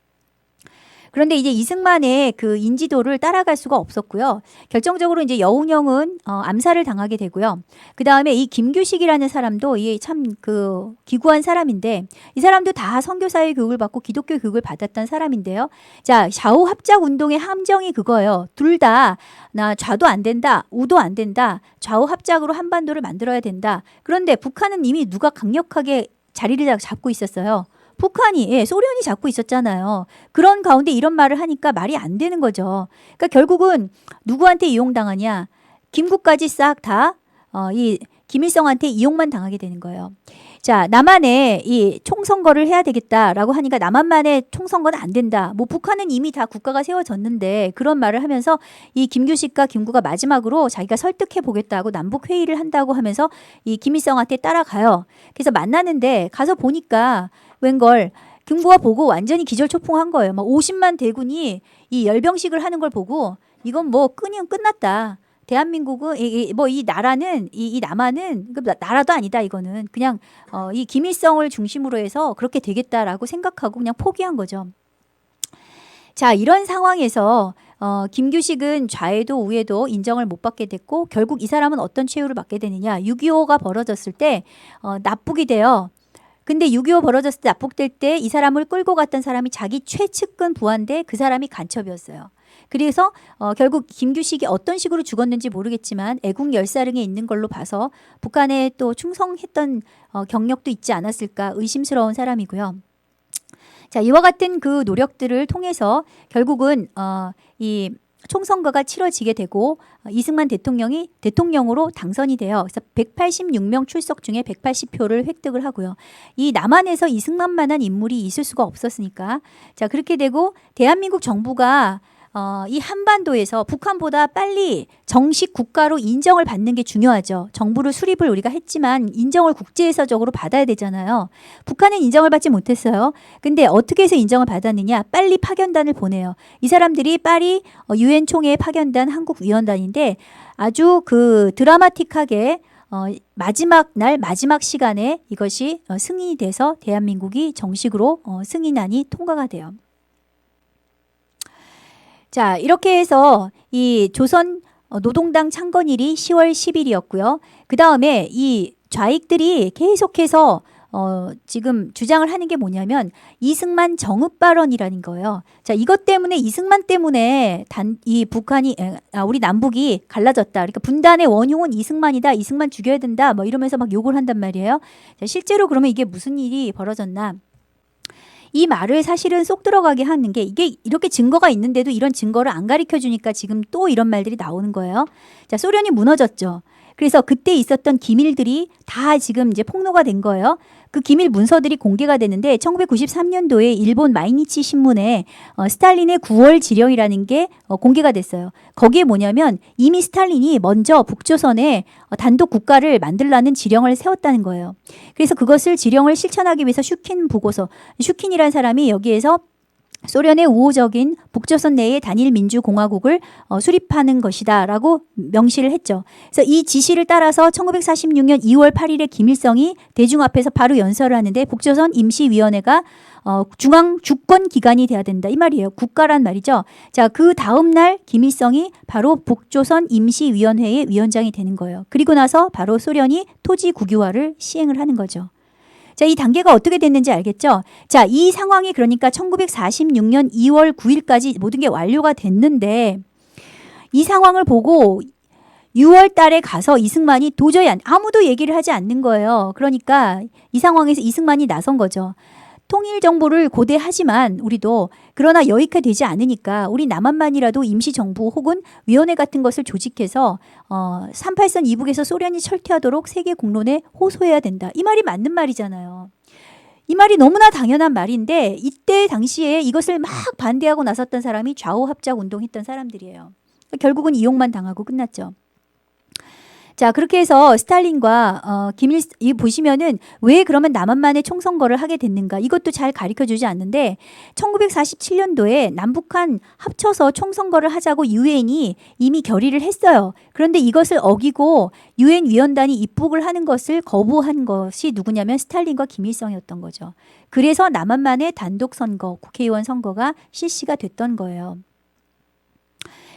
그런데 이제 이승만의 그 인지도를 따라갈 수가 없었고요. 결정적으로 이제 여운형은 암살을 당하게 되고요. 그 다음에 이 김규식이라는 사람도 이게 참 그 기구한 사람인데 이 사람도 다 선교사의 교육을 받고 기독교 교육을 받았던 사람인데요. 자, 좌우 합작 운동의 함정이 그거예요. 둘 다 나 좌도 안 된다, 우도 안 된다. 좌우 합작으로 한반도를 만들어야 된다. 그런데 북한은 이미 누가 강력하게 자리를 잡고 있었어요. 북한이, 예, 소련이 잡고 있었잖아요. 그런 가운데 이런 말을 하니까 말이 안 되는 거죠. 그러니까 결국은 누구한테 이용당하냐? 김구까지 싹 다 이 김일성한테 이용만 당하게 되는 거예요. 자, 남한에 이 총선거를 해야 되겠다라고 하니까 남한만의 총선거는 안 된다. 뭐 북한은 이미 다 국가가 세워졌는데 그런 말을 하면서 이 김규식과 김구가 마지막으로 자기가 설득해 보겠다고 남북 회의를 한다고 하면서 이 김일성한테 따라가요. 그래서 만나는데 가서 보니까 웬걸 김구가 보고 완전히 기절초풍한 거예요. 막 50만 대군이 이 열병식을 하는 걸 보고 이건 뭐 끝났다. 대한민국은 뭐 이 나라는 이 남한은 나라도 아니다. 이거는 그냥 이 김일성을 중심으로 해서 그렇게 되겠다라고 생각하고 그냥 포기한 거죠. 자, 이런 상황에서 김규식은 좌에도 우에도 인정을 못 받게 됐고 결국 이 사람은 어떤 최후를 받게 되느냐. 6.25가 벌어졌을 때 납북이 돼요. 근데 6.25 벌어졌을 때 납북될 때 이 사람을 끌고 갔던 사람이 자기 최측근 부하인데 그 사람이 간첩이었어요. 그래서 결국 김규식이 어떤 식으로 죽었는지 모르겠지만 애국 열사릉에 있는 걸로 봐서 북한에 또 충성했던 경력도 있지 않았을까 의심스러운 사람이고요. 자, 이와 같은 그 노력들을 통해서 결국은 이 총선거가 치러지게 되고 이승만 대통령이 대통령으로 당선이 돼요. 그래서 186명 출석 중에 180표를 획득을 하고요. 이 남한에서 이승만만한 인물이 있을 수가 없었으니까 자, 그렇게 되고 대한민국 정부가 이 한반도에서 북한보다 빨리 정식 국가로 인정을 받는 게 중요하죠. 정부를 수립을 우리가 했지만 인정을 국제사적으로 받아야 되잖아요. 북한은 인정을 받지 못했어요. 근데 어떻게 해서 인정을 받았느냐? 빨리 파견단을 보내요. 이 사람들이 파리 유엔 총회에 파견단 한국 위원단인데 아주 그 드라마틱하게 마지막 날 마지막 시간에 이것이 승인이 돼서 대한민국이 정식으로 승인안이 통과가 돼요. 자, 이렇게 해서 이 조선 노동당 창건일이 10월 10일이었고요. 그 다음에 이 좌익들이 계속해서 지금 주장을 하는 게 뭐냐면 이승만 정읍 발언이라는 거예요. 자, 이것 때문에 이승만 때문에 이 북한이 우리 남북이 갈라졌다. 그러니까 분단의 원흉은 이승만이다. 이승만 죽여야 된다. 뭐 이러면서 막 욕을 한단 말이에요. 자, 실제로 그러면 이게 무슨 일이 벌어졌나? 이 말을 사실은 쏙 들어가게 하는 게 이게 이렇게 증거가 있는데도 이런 증거를 안 가르쳐 주니까 지금 또 이런 말들이 나오는 거예요. 자, 소련이 무너졌죠. 그래서 그때 있었던 기밀들이 다 지금 이제 폭로가 된 거예요. 그 기밀 문서들이 공개가 되는데 1993년도에 일본 마이니치 신문에 스탈린의 9월 지령이라는 게 공개가 됐어요. 거기에 뭐냐면 이미 스탈린이 먼저 북조선에 단독 국가를 만들라는 지령을 세웠다는 거예요. 그래서 그것을 지령을 실천하기 위해서 슈킨 보고서, 슈킨이라는 사람이 여기에서 소련의 우호적인 북조선 내의 단일 민주공화국을 수립하는 것이다 라고 명시를 했죠. 그래서 이 지시를 따라서 1946년 2월 8일에 김일성이 대중 앞에서 바로 연설을 하는데 북조선 임시위원회가 중앙 주권 기관이 돼야 된다 이 말이에요. 국가란 말이죠. 자, 그 다음 날 김일성이 바로 북조선 임시위원회의 위원장이 되는 거예요. 그리고 나서 바로 소련이 토지 국유화를 시행을 하는 거죠. 자, 이 단계가 어떻게 됐는지 알겠죠? 자, 이 상황이 그러니까 1946년 2월 9일까지 모든 게 완료가 됐는데 이 상황을 보고 6월 달에 가서 이승만이 도저히 아무도 얘기를 하지 않는 거예요. 그러니까 이 상황에서 이승만이 나선 거죠. 통일 정부를 고대하지만 우리도 그러나 여의가 되지 않으니까 우리 남한만이라도 임시정부 혹은 위원회 같은 것을 조직해서 38선 이북에서 소련이 철퇴하도록 세계 공론에 호소해야 된다. 이 말이 맞는 말이잖아요. 이 말이 너무나 당연한 말인데 이때 당시에 이것을 막 반대하고 나섰던 사람이 좌우합작 운동했던 사람들이에요. 결국은 이용만 당하고 끝났죠. 자, 그렇게 해서 스탈린과 이 보시면은 왜 그러면 남한만의 총선거를 하게 됐는가 이것도 잘 가르쳐주지 않는데 1947년도에 남북한 합쳐서 총선거를 하자고 유엔이 이미 결의를 했어요. 그런데 이것을 어기고 유엔 위원단이 입국을 하는 것을 거부한 것이 누구냐면 스탈린과 김일성이었던 거죠. 그래서 남한만의 단독 선거, 국회의원 선거가 실시가 됐던 거예요.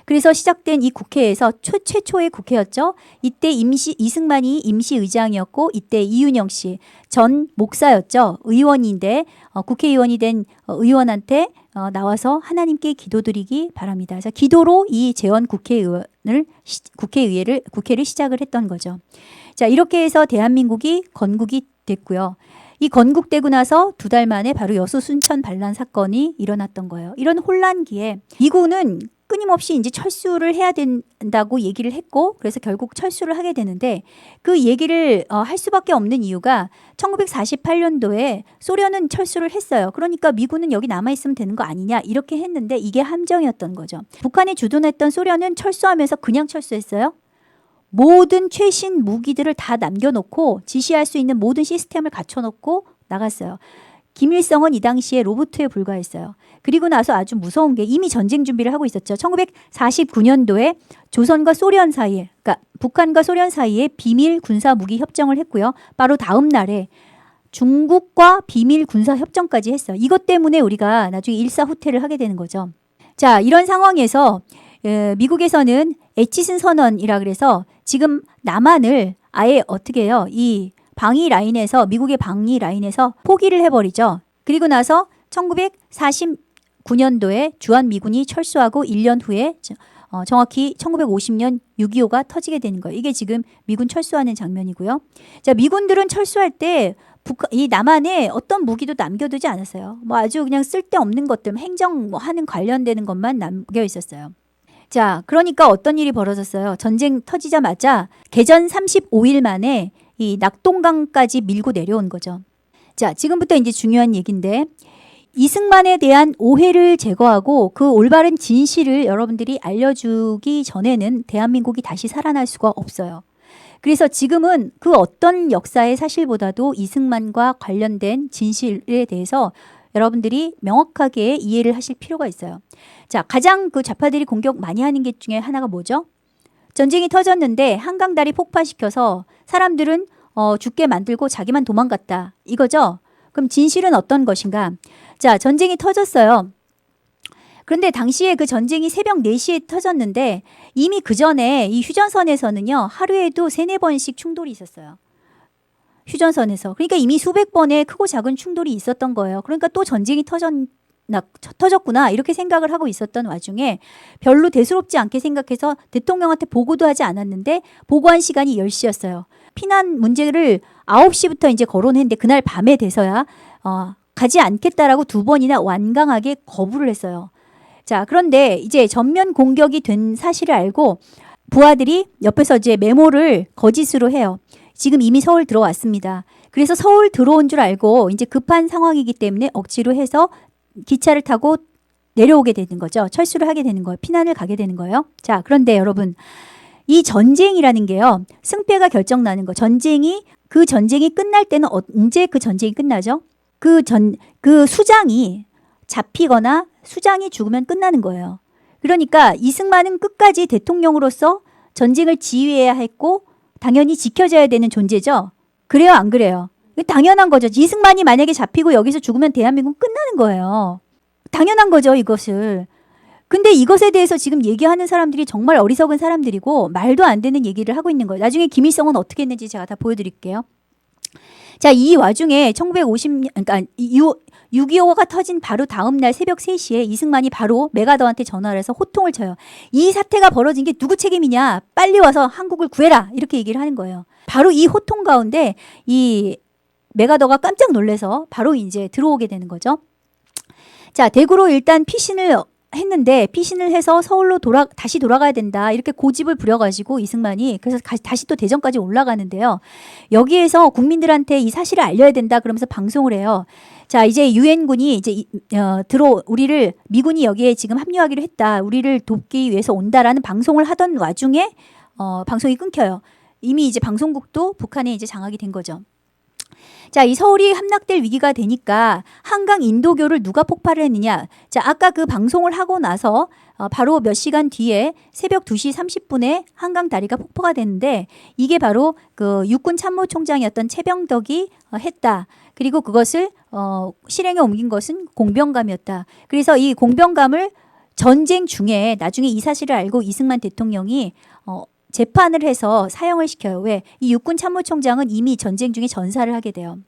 그래서 시작된 이 국회에서 최초의 국회였죠. 이때 이승만이 임시의장이었고 이때 이윤영 씨 전 목사였죠. 의원인데 국회의원이 된 의원한테 나와서 하나님께 기도드리기 바랍니다. 그래서 기도로 이 재원 국회를 시작을 했던 거죠. 자, 이렇게 해서 대한민국이 건국이 됐고요. 이 건국되고 나서 2달 만에 바로 여수 순천 반란 사건이 일어났던 거예요. 이런 혼란기에 미군은 끊임없이 이제 철수를 해야 된다고 얘기를 했고 그래서 결국 철수를 하게 되는데 그 얘기를 할 수밖에 없는 이유가 1948년도에 소련은 철수를 했어요. 그러니까 미군은 여기 남아있으면 되는 거 아니냐 이렇게 했는데 이게 함정이었던 거죠. 북한이 주둔했던 소련은 철수하면서 그냥 철수했어요. 모든 최신 무기들을 다 남겨놓고 지시할 수 있는 모든 시스템을 갖춰놓고 나갔어요. 김일성은 이 당시에 로봇에 불과했어요. 그리고 나서 아주 무서운 게 이미 전쟁 준비를 하고 있었죠. 1949년도에 조선과 소련 사이에, 그러니까 북한과 소련 사이에 비밀 군사 무기 협정을 했고요. 바로 다음 날에 중국과 비밀 군사 협정까지 했어요. 이것 때문에 우리가 나중에 일사후퇴를 하게 되는 거죠. 자, 이런 상황에서 미국에서는 에치슨 선언이라 그래서 지금 남한을 아예 어떻게 해요? 이 방위 라인에서 미국의 방위 라인에서 포기를 해버리죠. 그리고 나서 1949년도에 주한미군이 철수하고 1년 후에 정확히 1950년 6.25가 터지게 되는 거예요. 이게 지금 미군 철수하는 장면이고요. 자, 미군들은 철수할 때 이 남한에 어떤 무기도 남겨두지 않았어요. 뭐 아주 그냥 쓸데없는 것들, 행정하는 관련되는 것만 남겨 있었어요. 자, 그러니까 어떤 일이 벌어졌어요. 전쟁 터지자마자 개전 35일 만에 이 낙동강까지 밀고 내려온 거죠. 자, 지금부터 이제 중요한 얘기인데 이승만에 대한 오해를 제거하고 그 올바른 진실을 여러분들이 알려주기 전에는 대한민국이 다시 살아날 수가 없어요. 그래서 지금은 그 어떤 역사의 사실보다도 이승만과 관련된 진실에 대해서 여러분들이 명확하게 이해를 하실 필요가 있어요. 자, 가장 그 좌파들이 공격 많이 하는 게 중에 하나가 뭐죠? 전쟁이 터졌는데 한강다리 폭파시켜서 사람들은 죽게 만들고 자기만 도망갔다. 이거죠? 그럼 진실은 어떤 것인가? 자, 전쟁이 터졌어요. 그런데 당시에 그 전쟁이 새벽 4시에 터졌는데 이미 그 전에 이 휴전선에서는요. 하루에도 3-4번씩 충돌이 있었어요. 휴전선에서. 그러니까 이미 수백 번의 크고 작은 충돌이 있었던 거예요. 그러니까 또 전쟁이 터졌구나 이렇게 생각을 하고 있었던 와중에 별로 대수롭지 않게 생각해서 대통령한테 보고도 하지 않았는데 보고한 시간이 10시였어요. 피난 문제를 9시부터 이제 거론했는데 그날 밤에 돼서야 가지 않겠다라고 2번이나 완강하게 거부를 했어요. 자, 그런데 이제 전면 공격이 된 사실을 알고 부하들이 옆에서 이제 메모를 거짓으로 해요. 지금 이미 서울 들어왔습니다. 그래서 서울 들어온 줄 알고 이제 급한 상황이기 때문에 억지로 해서 기차를 타고 내려오게 되는 거죠. 철수를 하게 되는 거예요. 피난을 가게 되는 거예요. 자, 그런데 여러분 이 전쟁이라는 게요. 승패가 결정나는 거. 그 전쟁이 끝날 때는 언제 그 전쟁이 끝나죠? 그 수장이 잡히거나 수장이 죽으면 끝나는 거예요. 그러니까 이승만은 끝까지 대통령으로서 전쟁을 지휘해야 했고 당연히 지켜져야 되는 존재죠. 그래요, 안 그래요? 당연한 거죠. 이승만이 만약에 잡히고 여기서 죽으면 대한민국은 끝나는 거예요. 당연한 거죠, 이것을. 근데 이것에 대해서 지금 얘기하는 사람들이 정말 어리석은 사람들이고 말도 안 되는 얘기를 하고 있는 거예요. 나중에 김일성은 어떻게 했는지 제가 다 보여드릴게요. 자, 이 와중에 1950년, 그러니까 6.25가 터진 바로 다음 날 새벽 3시에 이승만이 바로 메가더한테 전화를 해서 호통을 쳐요. 이 사태가 벌어진 게 누구 책임이냐? 빨리 와서 한국을 구해라. 이렇게 얘기를 하는 거예요. 바로 이 호통 가운데 이 메가더가 깜짝 놀라서 바로 이제 들어오게 되는 거죠. 자, 대구로 일단 피신을 했는데 피신을 해서 서울로 다시 돌아가야 된다. 이렇게 고집을 부려가지고 이승만이 그래서 다시 또 대전까지 올라가는데요. 여기에서 국민들한테 이 사실을 알려야 된다. 그러면서 방송을 해요. 자, 이제 유엔군이 이제 우리를 미군이 여기에 지금 합류하기로 했다. 우리를 돕기 위해서 온다라는 방송을 하던 와중에 방송이 끊겨요. 이미 이제 방송국도 북한에 이제 장악이 된 거죠. 자, 이 서울이 함락될 위기가 되니까 한강 인도교를 누가 폭발을 했느냐. 자, 아까 그 방송을 하고 나서 바로 몇 시간 뒤에 새벽 2시 30분에 한강 다리가 폭파가 됐는데 이게 바로 그 육군 참모총장이었던 최병덕이 했다. 그리고 그것을 실행에 옮긴 것은 공병감이었다. 그래서 이 공병감을 전쟁 중에 나중에 이 사실을 알고 이승만 대통령이 재판을 해서 사형을 시켜요. 왜? 이 육군 참모총장은 이미 전쟁 중에 전사를 하게 돼요.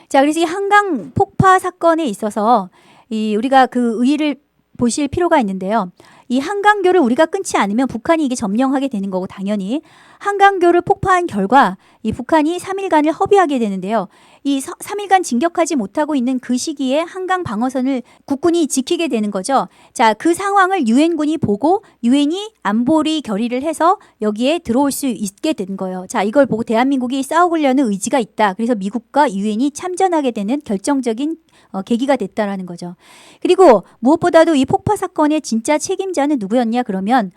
자, 그래서 이 한강 폭파 사건에 있어서 우리가 그 의의를 보실 필요가 있는데요. 이 한강교를 우리가 끊지 않으면 북한이 이게 점령하게 되는 거고 당연히 한강교를 폭파한 결과 이 북한이 3일간을 허비하게 되는데요. 이 3일간 진격하지 못하고 있는 그 시기에 한강 방어선을 국군이 지키게 되는 거죠. 자, 그 상황을 유엔군이 보고 유엔이 안보리 결의를 해서 여기에 들어올 수 있게 된 거예요. 자, 이걸 보고 대한민국이 싸우려는 의지가 있다. 그래서 미국과 유엔이 참전하게 되는 결정적인 계기가 됐다라는 거죠. 그리고 무엇보다도 이 폭파 사건의 진짜 책임자는 누구였냐 그러면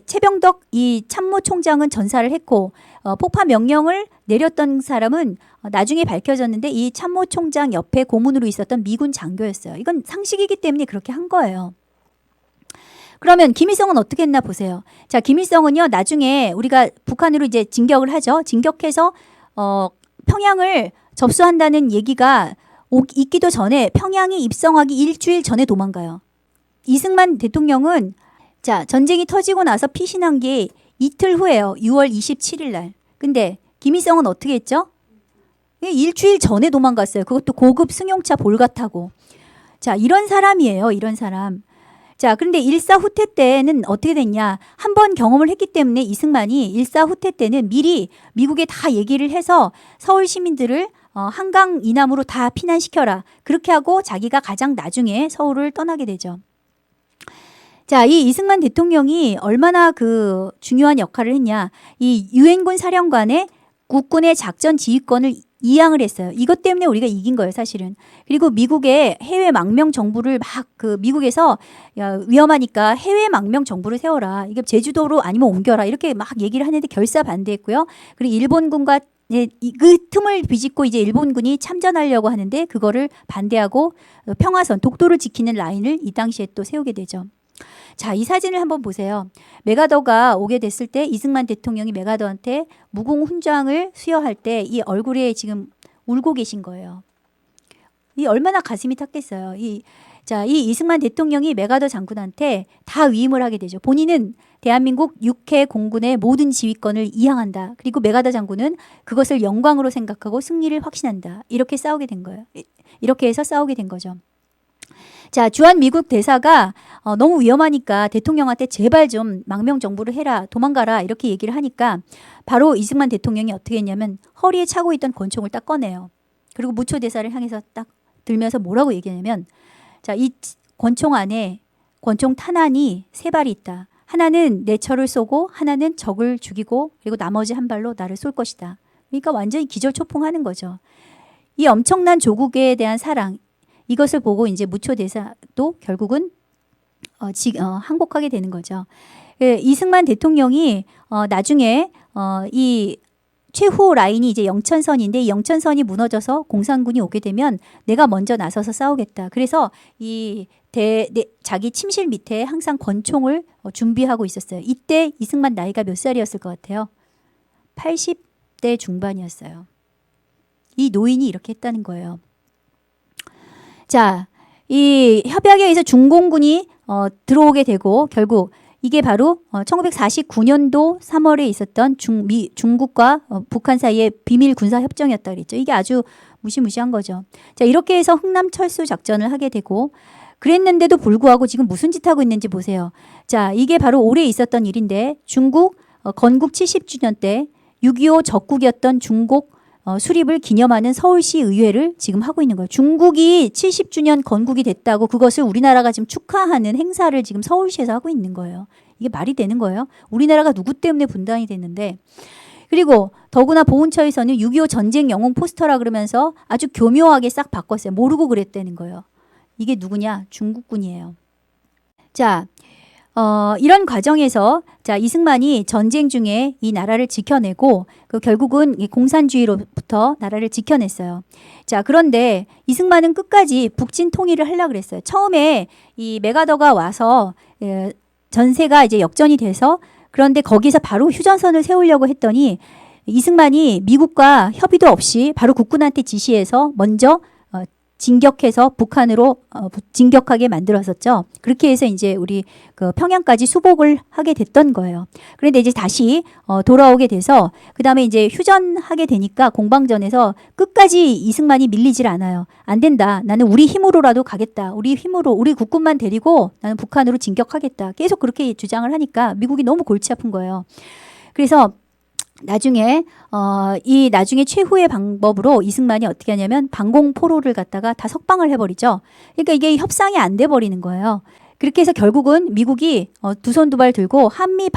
최병덕 이 참모총장은 전사를 했고 폭파 명령을 내렸던 사람은 나중에 밝혀졌는데 이 참모총장 옆에 고문으로 있었던 미군 장교였어요. 이건 상식이기 때문에 그렇게 한 거예요. 그러면 김일성은 어떻게 했나 보세요. 자, 김일성은요 나중에 우리가 북한으로 이제 진격을 하죠. 진격해서 평양을 접수한다는 얘기가 있기도 전에 평양이 입성하기 일주일 전에 도망가요. 이승만 대통령은 자, 전쟁이 터지고 나서 피신한 게 이틀 후에요. 6월 27일 날. 근데 김일성은 어떻게 했죠? 일주일 전에 도망갔어요. 그것도 고급 승용차 볼가 타고. 자, 이런 사람이에요. 이런 사람. 자, 그런데 일사후퇴 때는 어떻게 됐냐? 한 번 경험을 했기 때문에 이승만이 일사후퇴 때는 미리 미국에 다 얘기를 해서 서울 시민들을 한강 이남으로 다 피난시켜라. 그렇게 하고 자기가 가장 나중에 서울을 떠나게 되죠. 자, 이 이승만 대통령이 얼마나 그 중요한 역할을 했냐. 이 유엔군 사령관의 국군의 작전 지휘권을 이양을 했어요. 이것 때문에 우리가 이긴 거예요, 사실은. 그리고 미국의 해외 망명 정부를 막 미국에서 야, 위험하니까 해외 망명 정부를 세워라. 이게 제주도로 아니면 옮겨라. 이렇게 막 얘기를 하는데 결사 반대했고요. 그리고 일본군과 그 틈을 비집고 이제 일본군이 참전하려고 하는데 그거를 반대하고 평화선, 독도를 지키는 라인을 이 당시에 또 세우게 되죠. 자, 이 사진을 한번 보세요. 메가더가 오게 됐을 때 이승만 대통령이 메가더한테 무공 훈장을 수여할 때 이 얼굴에 지금 울고 계신 거예요. 이 얼마나 가슴이 탔겠어요. 이 이승만 대통령이 메가더 장군한테 다 위임을 하게 되죠. 본인은 대한민국 육해 공군의 모든 지휘권을 이양한다. 그리고 메가더 장군은 그것을 영광으로 생각하고 승리를 확신한다. 이렇게 싸우게 된 거예요. 이렇게 해서 싸우게 된 거죠. 자, 주한 미국 대사가 너무 위험하니까 대통령한테 제발 좀 망명 정부를 해라, 도망가라 이렇게 얘기를 하니까 바로 이승만 대통령이 어떻게 했냐면 허리에 차고 있던 권총을 딱 꺼내요. 그리고 무초 대사를 향해서 딱 들면서 뭐라고 얘기하냐면 자, 이 권총 안에 권총 탄환이 3발이 있다. 하나는 내 처를 쏘고 하나는 적을 죽이고 그리고 나머지 한 발로 나를 쏠 것이다. 그러니까 완전히 기절초풍하는 거죠. 이 엄청난 조국에 대한 사랑 이것을 보고 이제 무초 대사도 결국은 항복하게 되는 거죠. 이승만 대통령이 나중에 이 최후 라인이 이제 영천선인데 이 영천선이 무너져서 공산군이 오게 되면 내가 먼저 나서서 싸우겠다. 그래서 이 자기 침실 밑에 항상 권총을 준비하고 있었어요. 이때 이승만 나이가 몇 살이었을 것 같아요? 80대 중반이었어요. 이 노인이 이렇게 했다는 거예요. 자, 이 협약에 의해서 중공군이 들어오게 되고 결국 이게 바로 1949년도 3월에 있었던 중국과 북한 사이의 비밀 군사 협정이었다 그랬죠. 이게 아주 무시무시한 거죠. 자, 이렇게 해서 흥남 철수 작전을 하게 되고 그랬는데도 불구하고 지금 무슨 짓 하고 있는지 보세요. 자, 이게 바로 올해 있었던 일인데 중국 건국 70주년 때 6.25 적국이었던 중국 수립을 기념하는 서울시 의회를 지금 하고 있는 거예요. 중국이 70주년 건국이 됐다고 그것을 우리나라가 지금 축하하는 행사를 지금 서울시에서 하고 있는 거예요. 이게 말이 되는 거예요? 우리나라가 누구 때문에 분단이 됐는데. 그리고 더구나 보훈처에서는 6.25 전쟁 영웅 포스터라 그러면서 아주 교묘하게 싹 바꿨어요. 모르고 그랬다는 거예요. 이게 누구냐? 중국군이에요. 자, 이런 과정에서 자, 이승만이 전쟁 중에 이 나라를 지켜내고 결국은 이 공산주의로부터 나라를 지켜냈어요. 자, 그런데 이승만은 끝까지 북진 통일을 하려고 그랬어요. 처음에 이 메가더가 와서 전세가 이제 역전이 돼서 그런데 거기서 바로 휴전선을 세우려고 했더니 이승만이 미국과 협의도 없이 바로 국군한테 지시해서 먼저 진격해서 북한으로 진격하게 만들었었죠. 그렇게 해서 이제 우리 그 평양까지 수복을 하게 됐던 거예요. 그런데 이제 다시 돌아오게 돼서 그 다음에 이제 휴전하게 되니까 공방전에서 끝까지 이승만이 밀리질 않아요. 안 된다. 나는 우리 힘으로라도 가겠다. 우리 힘으로 우리 국군만 데리고 나는 북한으로 진격하겠다. 계속 그렇게 주장을 하니까 미국이 너무 골치 아픈 거예요. 그래서 나중에 나중에 최후의 방법으로 이승만이 어떻게 하냐면 방공포로를 갖다가 다 석방을 해버리죠. 그러니까 이게 협상이 안 돼 버리는 거예요. 그렇게 해서 결국은 미국이 두 손 두 발 들고 한미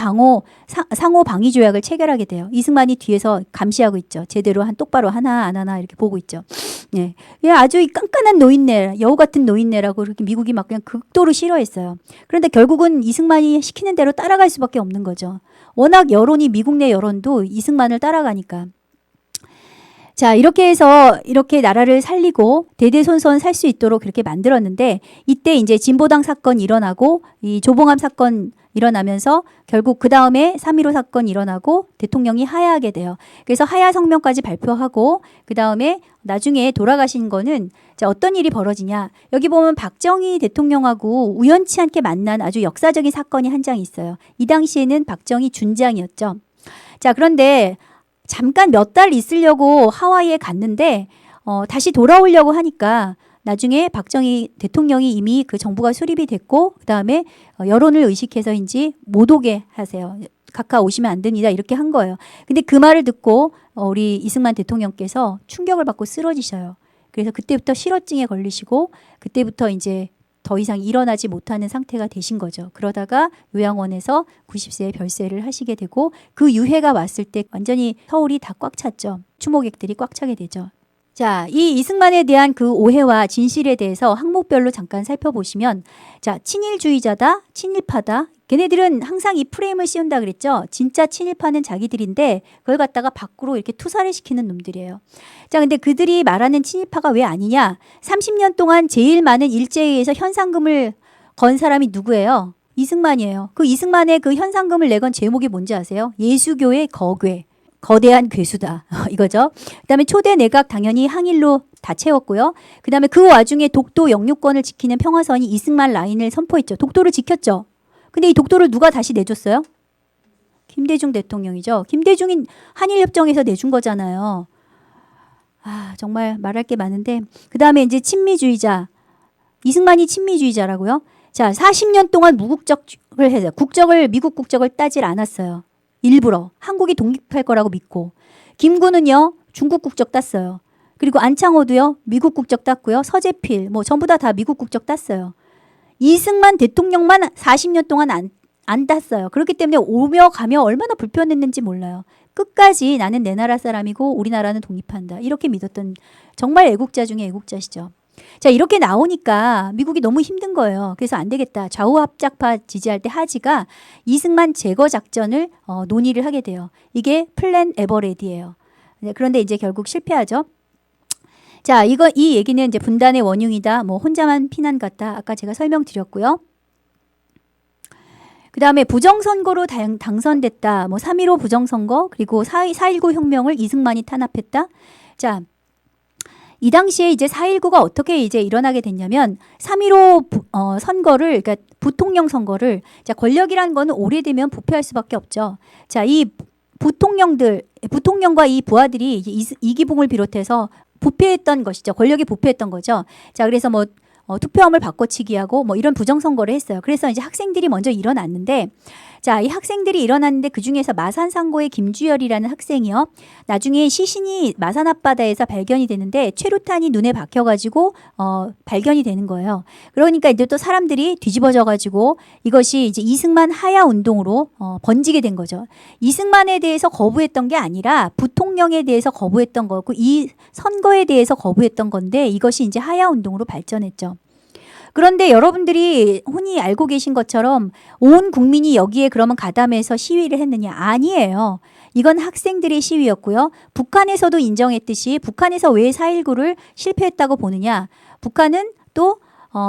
상호 방위 조약을 체결하게 돼요. 이승만이 뒤에서 감시하고 있죠. 제대로 똑바로 하나 안 하나 이렇게 보고 있죠. 네, 아주 깐깐한 노인네, 여우 같은 노인네라고 이렇게 미국이 막 그냥 극도로 싫어했어요. 그런데 결국은 이승만이 시키는 대로 따라갈 수밖에 없는 거죠. 워낙 여론이 미국 내 여론도 이승만을 따라가니까. 자, 이렇게 해서 이렇게 나라를 살리고 대대손손 살 수 있도록 그렇게 만들었는데 이때 이제 진보당 사건이 일어나고 이 조봉암 사건 일어나면서 결국 그 다음에 3.15 사건이 일어나고 대통령이 하야하게 돼요. 그래서 하야 성명까지 발표하고 그 다음에 나중에 돌아가신 거는 자, 어떤 일이 벌어지냐. 여기 보면 박정희 대통령하고 우연치 않게 만난 아주 역사적인 사건이 한 장 있어요. 이 당시에는 박정희 준장이었죠. 자, 그런데 잠깐 몇 달 있으려고 하와이에 갔는데 다시 돌아오려고 하니까 나중에 박정희 대통령이 이미 그 정부가 수립이 됐고 그 다음에 여론을 의식해서인지 못 오게 하세요. 가까 오시면 안 됩니다. 이렇게 한 거예요. 근데 그 말을 듣고 우리 이승만 대통령께서 충격을 받고 쓰러지셔요. 그래서 그때부터 실어증에 걸리시고 그때부터 이제 더 이상 일어나지 못하는 상태가 되신 거죠. 그러다가 요양원에서 90세에 별세를 하시게 되고 그 유해가 왔을 때 완전히 서울이 다 꽉 찼죠. 추모객들이 꽉 차게 되죠. 자, 이 이승만에 대한 그 오해와 진실에 대해서 항목별로 잠깐 살펴보시면 자, 친일주의자다, 친일파다. 걔네들은 항상 이 프레임을 씌운다 그랬죠. 진짜 친일파는 자기들인데 그걸 갖다가 밖으로 이렇게 투사를 시키는 놈들이에요. 자, 근데 그들이 말하는 친일파가 왜 아니냐? 30년 동안 제일 많은 일제에 의해서 현상금을 건 사람이 누구예요? 이승만이에요. 그 이승만의 그 현상금을 내건 제목이 뭔지 아세요? 예수교의 거괴. 거대한 괴수다. 이거죠. 그 다음에 초대 내각 당연히 항일로 다 채웠고요. 그 다음에 그 와중에 독도 영유권을 지키는 평화선이 이승만 라인을 선포했죠. 독도를 지켰죠. 근데 이 독도를 누가 다시 내줬어요? 김대중 대통령이죠. 김대중이 한일협정에서 내준 거잖아요. 아, 정말 말할 게 많은데 그 다음에 이제 친미주의자. 이승만이 친미주의자라고요. 자, 40년 동안 무국적을 해서 미국 국적을 따질 않았어요. 일부러 한국이 독립할 거라고 믿고 김구는요 중국 국적 땄어요. 그리고 안창호도요 미국 국적 땄고요. 서재필 뭐 전부 다 미국 국적 땄어요. 이승만 대통령만 40년 동안 안 땄어요. 그렇기 때문에 오며 가며 얼마나 불편했는지 몰라요. 끝까지 나는 내 나라 사람이고 우리나라는 독립한다. 이렇게 믿었던 정말 애국자 중에 애국자시죠. 자, 이렇게 나오니까 미국이 너무 힘든 거예요. 그래서 안 되겠다. 좌우합작파 지지할 때 하지가 이승만 제거 작전을 논의를 하게 돼요. 이게 플랜 에버레디예요. 네, 그런데 이제 결국 실패하죠. 자, 이 얘기는 이제 분단의 원흉이다. 뭐 혼자만 피난 같다. 아까 제가 설명드렸고요. 그 다음에 부정선거로 당선됐다. 뭐 3.15 부정선거, 그리고 4.19 혁명을 이승만이 탄압했다. 자, 이 당시에 이제 4.19가 어떻게 이제 일어나게 됐냐면 3.15 선거를, 그러니까 부통령 선거를, 자, 권력이라는 거는 오래되면 부패할 수밖에 없죠. 자, 이 부통령과 이 부하들이 이기붕을 비롯해서 부패했던 것이죠. 권력이 부패했던 거죠. 자, 그래서 뭐 투표함을 바꿔치기하고 뭐 이런 부정선거를 했어요. 그래서 이제 학생들이 먼저 일어났는데, 자, 이 학생들이 일어났는데 그 중에서 마산상고의 김주열이라는 학생이요. 나중에 시신이 마산 앞바다에서 발견이 되는데 최루탄이 눈에 박혀가지고 발견이 되는 거예요. 그러니까 이제 또 사람들이 뒤집어져가지고 이것이 이제 이승만 하야 운동으로 번지게 된 거죠. 이승만에 대해서 거부했던 게 아니라 부통령에 대해서 거부했던 거고 이 선거에 대해서 거부했던 건데 이것이 이제 하야 운동으로 발전했죠. 그런데 여러분들이 흔히 알고 계신 것처럼 온 국민이 여기에 그러면 가담해서 시위를 했느냐? 아니에요. 이건 학생들의 시위였고요. 북한에서도 인정했듯이 북한에서 왜 4.19를 실패했다고 보느냐? 북한은 또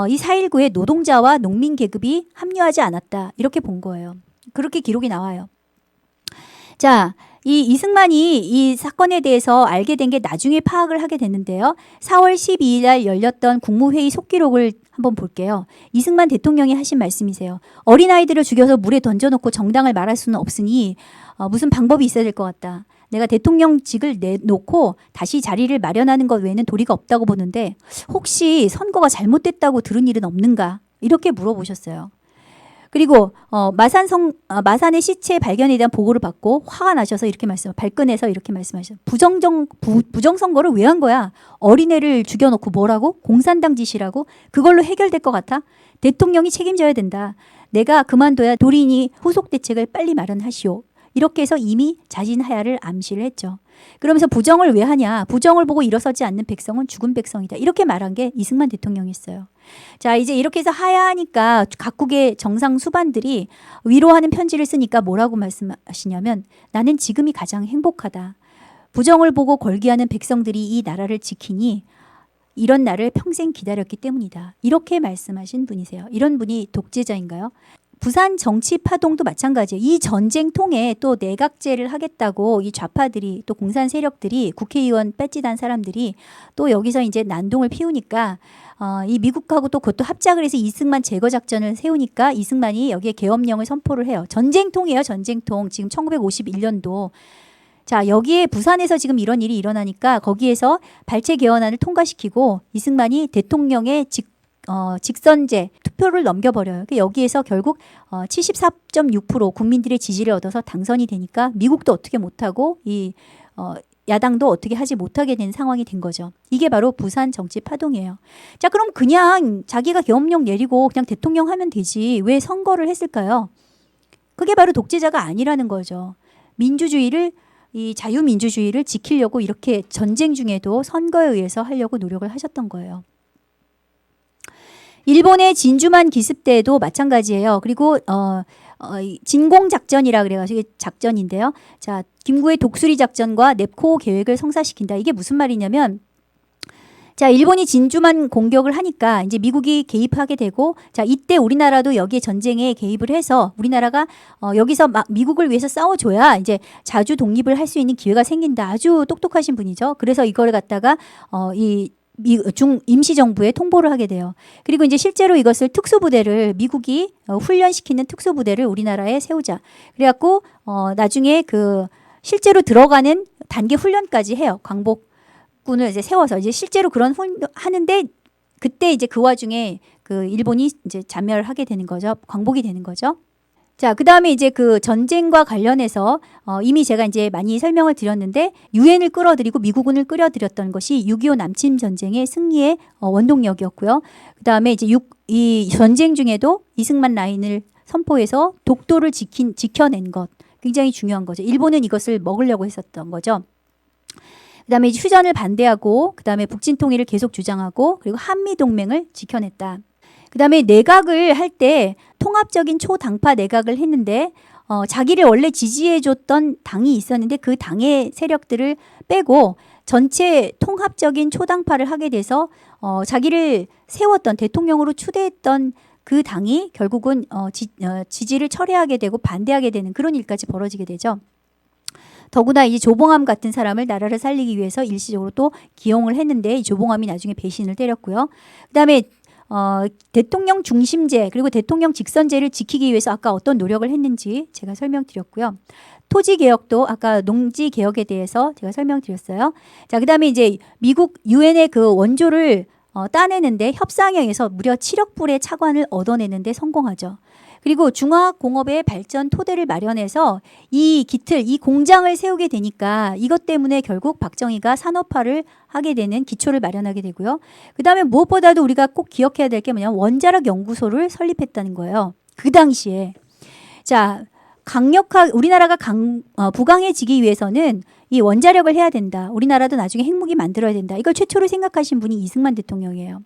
이 4.19에 노동자와 농민 계급이 합류하지 않았다. 이렇게 본 거예요. 그렇게 기록이 나와요. 자, 이 이승만이 이 사건에 대해서 알게 된 게 나중에 파악을 하게 됐는데요. 4월 12일 날 열렸던 국무회의 속기록을 한번 볼게요. 이승만 대통령이 하신 말씀이세요. 어린아이들을 죽여서 물에 던져놓고 정당을 말할 수는 없으니 무슨 방법이 있어야 될 것 같다. 내가 대통령직을 내놓고 다시 자리를 마련하는 것 외에는 도리가 없다고 보는데 혹시 선거가 잘못됐다고 들은 일은 없는가? 이렇게 물어보셨어요. 그리고 마산의 시체 발견에 대한 보고를 받고 화가 나셔서 이렇게 발끈해서 이렇게 말씀하셨어요. 부정선거를 왜 한 거야? 어린애를 죽여놓고 뭐라고? 공산당 짓이라고? 그걸로 해결될 것 같아? 대통령이 책임져야 된다. 내가 그만둬야 도리니 후속 대책을 빨리 마련하시오. 이렇게 해서 이미 자신 하야를 암시를 했죠. 그러면서 부정을 왜 하냐? 부정을 보고 일어서지 않는 백성은 죽은 백성이다. 이렇게 말한 게 이승만 대통령이었어요. 자, 이제 이렇게 해서 하야하니까 각국의 정상 수반들이 위로하는 편지를 쓰니까 뭐라고 말씀하시냐면 나는 지금이 가장 행복하다. 부정을 보고 걸기하는 백성들이 이 나라를 지키니 이런 날을 평생 기다렸기 때문이다. 이렇게 말씀하신 분이세요. 이런 분이 독재자인가요? 부산 정치 파동도 마찬가지예요. 이 전쟁통에 또 내각제를 하겠다고 이 좌파들이 또 공산 세력들이 국회의원 배지단 사람들이 또 여기서 이제 난동을 피우니까 이 미국하고 또 그것도 합작을 해서 이승만 제거 작전을 세우니까 이승만이 여기에 계엄령을 선포를 해요. 전쟁통이에요. 전쟁통. 지금 1951년도. 자, 여기에 부산에서 지금 이런 일이 일어나니까 거기에서 발췌 개헌안을 통과시키고 이승만이 대통령의 직선제 투표를 넘겨버려요. 여기에서 결국 74.6% 국민들의 지지를 얻어서 당선이 되니까 미국도 어떻게 못하고 이 야당도 어떻게 하지 못하게 된 상황이 된 거죠. 이게 바로 부산 정치 파동이에요. 자, 그럼 그냥 자기가 계엄령 내리고 그냥 대통령 하면 되지 왜 선거를 했을까요? 그게 바로 독재자가 아니라는 거죠. 이 자유민주주의를 지키려고 이렇게 전쟁 중에도 선거에 의해서 하려고 노력을 하셨던 거예요. 일본의 진주만 기습 때도 마찬가지예요. 그리고 진공작전이라 그래가지고 작전인데요. 자, 김구의 독수리 작전과 넵코 계획을 성사시킨다. 이게 무슨 말이냐면 자, 일본이 진주만 공격을 하니까 이제 미국이 개입하게 되고 자, 이때 우리나라도 여기에 전쟁에 개입을 해서 우리나라가 여기서 막 미국을 위해서 싸워줘야 이제 자주 독립을 할 수 있는 기회가 생긴다. 아주 똑똑하신 분이죠. 그래서 이걸 갖다가 임시정부에 통보를 하게 돼요. 그리고 이제 실제로 이것을 특수부대를 미국이 훈련시키는 특수부대를 우리나라에 세우자. 그래갖고 나중에 그 실제로 들어가는 단계 훈련까지 해요. 광복군을 이제 세워서 이제 실제로 그런 하는데 그때 이제 그 와중에 그 일본이 이제 자멸하게 되는 거죠. 광복이 되는 거죠. 자, 그 다음에 이제 그 전쟁과 관련해서 이미 제가 이제 많이 설명을 드렸는데 유엔을 끌어들이고 미국군을 끌어들였던 것이 6.25 남침 전쟁의 승리의 원동력이었고요. 그 다음에 이제 이 전쟁 중에도 이승만 라인을 선포해서 독도를 지켜낸 것 굉장히 중요한 거죠. 일본은 이것을 먹으려고 했었던 거죠. 그 다음에 휴전을 반대하고 그 다음에 북진 통일을 계속 주장하고 그리고 한미 동맹을 지켜냈다. 그 다음에 내각을 할 때 통합적인 초당파 내각을 했는데 자기를 원래 지지해줬던 당이 있었는데 그 당의 세력들을 빼고 전체 통합적인 초당파를 하게 돼서 자기를 세웠던 대통령으로 추대했던 그 당이 결국은 지지를 철회하게 되고 반대하게 되는 그런 일까지 벌어지게 되죠. 더구나 이 조봉암 같은 사람을 나라를 살리기 위해서 일시적으로 또 기용을 했는데 이 조봉암이 나중에 배신을 때렸고요. 그다음에 대통령 중심제 그리고 대통령 직선제를 지키기 위해서 아까 어떤 노력을 했는지 제가 설명드렸고요. 토지 개혁도 아까 농지 개혁에 대해서 제가 설명드렸어요. 자, 그다음에 이제 미국 유엔의 그 원조를 따내는데 협상에서 무려 7억 불의 차관을 얻어내는데 성공하죠. 그리고 중화공업의 발전 토대를 마련해서 이 기틀, 이 공장을 세우게 되니까 이것 때문에 결국 박정희가 산업화를 하게 되는 기초를 마련하게 되고요. 그 다음에 무엇보다도 우리가 꼭 기억해야 될 게 뭐냐면 원자력 연구소를 설립했다는 거예요. 그 당시에. 자, 우리나라가 부강해지기 위해서는 이 원자력을 해야 된다. 우리나라도 나중에 핵무기 만들어야 된다. 이걸 최초로 생각하신 분이 이승만 대통령이에요.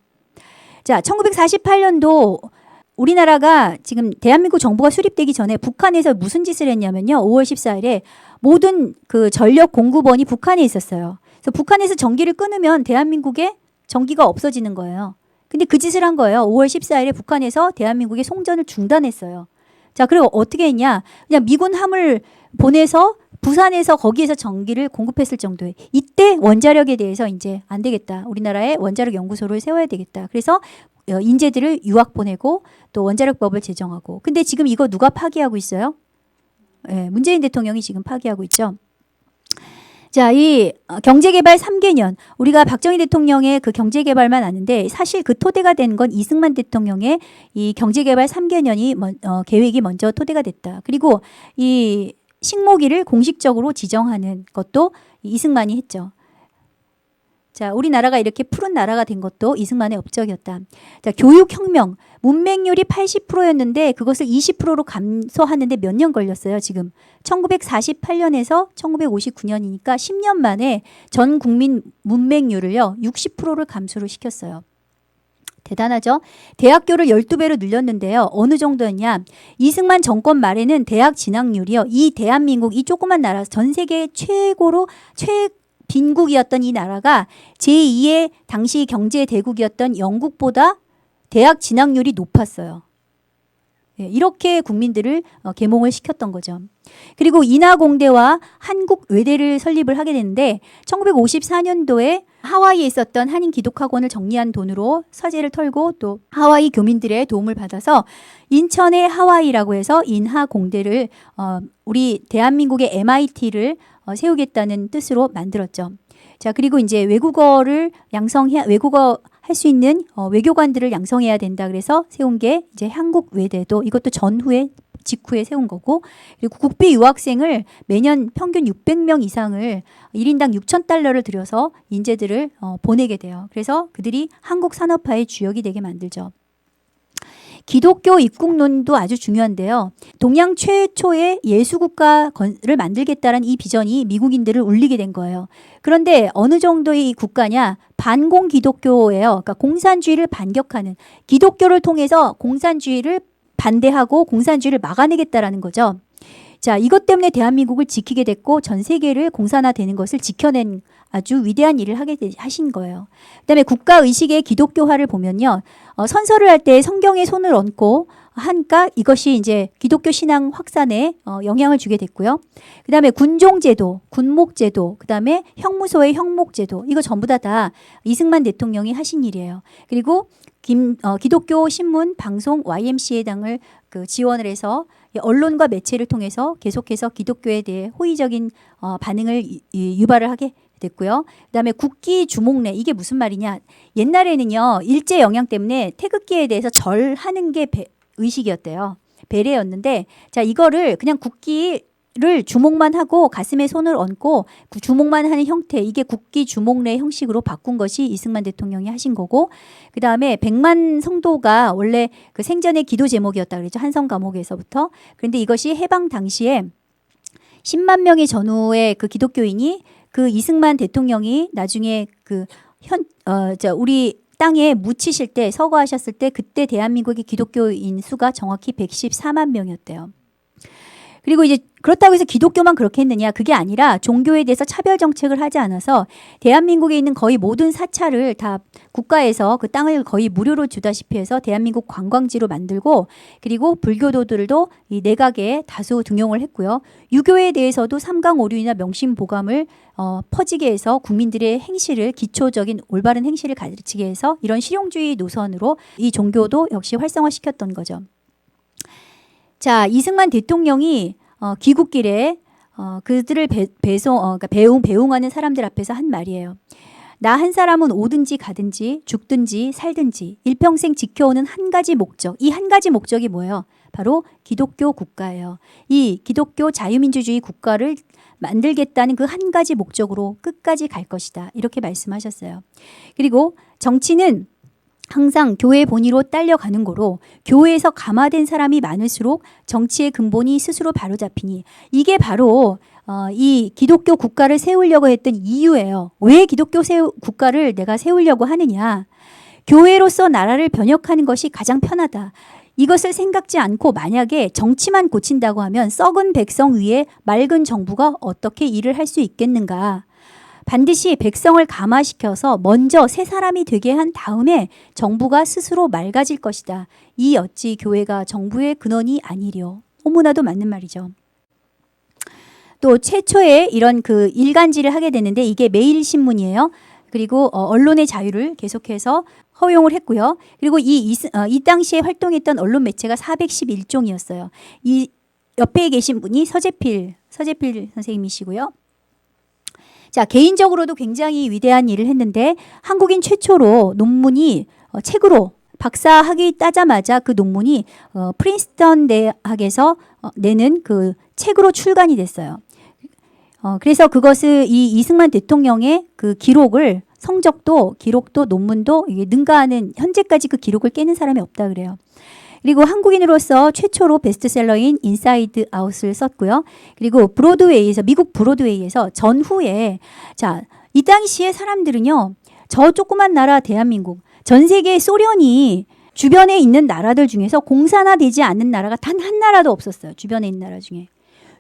자, 1948년도 우리나라가 지금 대한민국 정부가 수립되기 전에 북한에서 무슨 짓을 했냐면요. 5월 14일에 모든 그 전력 공급원이 북한에 있었어요. 그래서 북한에서 전기를 끊으면 대한민국에 전기가 없어지는 거예요. 근데 그 짓을 한 거예요. 5월 14일에 북한에서 대한민국의 송전을 중단했어요. 자, 그리고 어떻게 했냐? 그냥 미군 함을 보내서 부산에서 거기에서 전기를 공급했을 정도에 이때 원자력에 대해서 이제 안 되겠다. 우리나라에 원자력 연구소를 세워야 되겠다. 그래서 인재들을 유학 보내고 또 원자력법을 제정하고. 근데 지금 이거 누가 파기하고 있어요? 네, 문재인 대통령이 지금 파기하고 있죠. 자, 이 경제개발 3개년 우리가 박정희 대통령의 그 경제개발만 아는데 사실 그 토대가 된 건 이승만 대통령의 이 경제개발 3개년이 계획이 먼저 토대가 됐다. 그리고 이 식목일을 공식적으로 지정하는 것도 이승만이 했죠. 자, 우리나라가 이렇게 푸른 나라가 된 것도 이승만의 업적이었다. 자, 교육혁명, 문맹률이 80%였는데 그것을 20%로 감소하는데 몇 년 걸렸어요, 지금. 1948년에서 1959년이니까 10년 만에 전 국민 문맹률을요, 60%를 감소를 시켰어요. 대단하죠? 대학교를 12배로 늘렸는데요. 어느 정도였냐? 이승만 정권 말에는 대학 진학률이요. 이 대한민국, 이 조그만 나라, 전 세계 빈국이었던 이 나라가 제2의 당시 경제 대국이었던 영국보다 대학 진학률이 높았어요. 이렇게 국민들을 계몽을 시켰던 거죠. 그리고 인하공대와 한국외대를 설립을 하게 되는데 1954년도에 하와이에 있었던 한인 기독학원을 정리한 돈으로 서재를 털고 또 하와이 교민들의 도움을 받아서 인천의 하와이라고 해서 인하공대를 우리 대한민국의 MIT를 세우겠다는 뜻으로 만들었죠. 자, 그리고 이제 외국어 할 수 있는 외교관들을 양성해야 된다. 그래서 세운 게 이제 한국외대도 이것도 직후에 세운 거고, 그리고 국비 유학생을 매년 평균 600명 이상을 1인당 6,000달러를 들여서 인재들을 보내게 돼요. 그래서 그들이 한국 산업화의 주역이 되게 만들죠. 기독교 입국론도 아주 중요한데요. 동양 최초의 예수국가를 만들겠다는 이 비전이 미국인들을 울리게 된 거예요. 그런데 어느 정도의 국가냐? 반공 기독교예요. 그러니까 공산주의를 반격하는, 기독교를 통해서 공산주의를 반대하고 공산주의를 막아내겠다라는 거죠. 자, 이것 때문에 대한민국을 지키게 됐고 전 세계를 공산화되는 것을 지켜낸 아주 위대한 일을 하신 거예요. 그다음에 국가의식의 기독교화를 보면요. 선서를 할 때 성경에 손을 얹고 하니까 이것이 이제 기독교 신앙 확산에 영향을 주게 됐고요. 그다음에 군종제도, 군목제도, 그다음에 형무소의 형목제도, 이거 전부 다 이승만 대통령이 하신 일이에요. 그리고 기독교 신문, 방송, YMCA 당을 지원을 해서 언론과 매체를 통해서 계속해서 기독교에 대해 호의적인 반응을 유발을 하게 됐고요. 그다음에 국기 주목례, 이게 무슨 말이냐? 옛날에는요, 일제 영향 때문에 태극기에 대해서 절하는 게 의식이었대요. 배례였는데, 자, 이거를 그냥 국기를 주목만 하고 가슴에 손을 얹고 주목만 하는 형태, 이게 국기 주목례 형식으로 바꾼 것이 이승만 대통령이 하신 거고, 그 다음에 100만 성도가 원래 그 생전의 기도 제목이었다 그랬죠. 한성 감옥에서부터. 그런데 이것이 해방 당시에 10만 명의 전후의 그 기독교인이 그 이승만 대통령이 나중에 우리 땅에 묻히실 때, 서거하셨을 때 그때 대한민국의 기독교인 수가 정확히 114만 명이었대요. 그리고 이제 그렇다고 해서 기독교만 그렇게 했느냐? 그게 아니라 종교에 대해서 차별 정책을 하지 않아서 대한민국에 있는 거의 모든 사찰을 다 국가에서 그 땅을 거의 무료로 주다시피 해서 대한민국 관광지로 만들고, 그리고 불교도들도 이 내각에 다수 등용을 했고요. 유교에 대해서도 삼강오륜이나 명심보감을 퍼지게 해서 국민들의 행실을, 기초적인 올바른 행실을 가르치게 해서 이런 실용주의 노선으로 이 종교도 역시 활성화시켰던 거죠. 자, 이승만 대통령이 귀국길에 그들을 그러니까 배웅하는 사람들 앞에서 한 말이에요. 나 한 사람은 오든지 가든지 죽든지 살든지 일평생 지켜오는 한 가지 목적. 이 한 가지 목적이 뭐예요? 바로 기독교 국가예요. 이 기독교 자유민주주의 국가를 만들겠다는 그 한 가지 목적으로 끝까지 갈 것이다. 이렇게 말씀하셨어요. 그리고 정치는 항상 교회 본위로 딸려가는 거로, 교회에서 감화된 사람이 많을수록 정치의 근본이 스스로 바로잡히니, 이게 바로 이 기독교 국가를 세우려고 했던 이유예요. 왜 기독교 국가를 내가 세우려고 하느냐? 교회로서 나라를 변혁하는 것이 가장 편하다. 이것을 생각지 않고 만약에 정치만 고친다고 하면 썩은 백성 위에 맑은 정부가 어떻게 일을 할 수 있겠는가? 반드시 백성을 감화시켜서 먼저 새 사람이 되게 한 다음에 정부가 스스로 맑아질 것이다. 이 어찌 교회가 정부의 근원이 아니려. 너무나도 맞는 말이죠. 또 최초에 이런 그 일간지를 하게 되는데 이게 매일신문이에요. 그리고 언론의 자유를 계속해서 허용을 했고요. 그리고 이 당시에 활동했던 언론 매체가 411종이었어요. 이 옆에 계신 분이 서재필 선생님이시고요. 자, 개인적으로도 굉장히 위대한 일을 했는데 한국인 최초로 논문이 책으로 박사학위 따자마자 그 논문이 프린스턴 대학에서 내는 그 책으로 출간이 됐어요. 그래서 그것을 이 이승만 대통령의 그 성적도 기록도 논문도 능가하는, 현재까지 그 기록을 깨는 사람이 없다 그래요. 그리고 한국인으로서 최초로 베스트셀러인 인사이드 아웃을 썼고요. 그리고 미국 브로드웨이에서 전후에, 자, 이 당시에 사람들은요, 저 조그만 나라 대한민국, 전 세계 소련이 주변에 있는 나라들 중에서 공산화되지 않는 나라가 단 한 나라도 없었어요. 주변에 있는 나라 중에.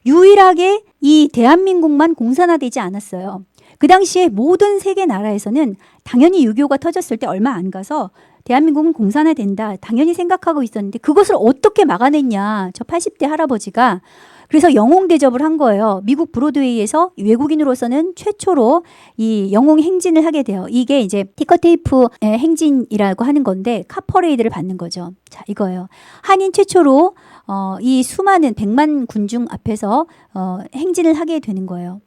유일하게 이 대한민국만 공산화되지 않았어요. 그 당시에 모든 세계 나라에서는 당연히 유교가 터졌을 때 얼마 안 가서 대한민국은 공산화된다 당연히 생각하고 있었는데 그것을 어떻게 막아냈냐. 저 80대 할아버지가 그래서 영웅 대접을 한 거예요. 미국 브로드웨이에서 외국인으로서는 최초로 이 영웅 행진을 하게 돼요. 이게 이제 티커테이프 행진이라고 하는 건데 카퍼레이드를 받는 거죠. 자, 이거예요. 한인 최초로 이 수많은 100만 군중 앞에서 행진을 하게 되는 거예요.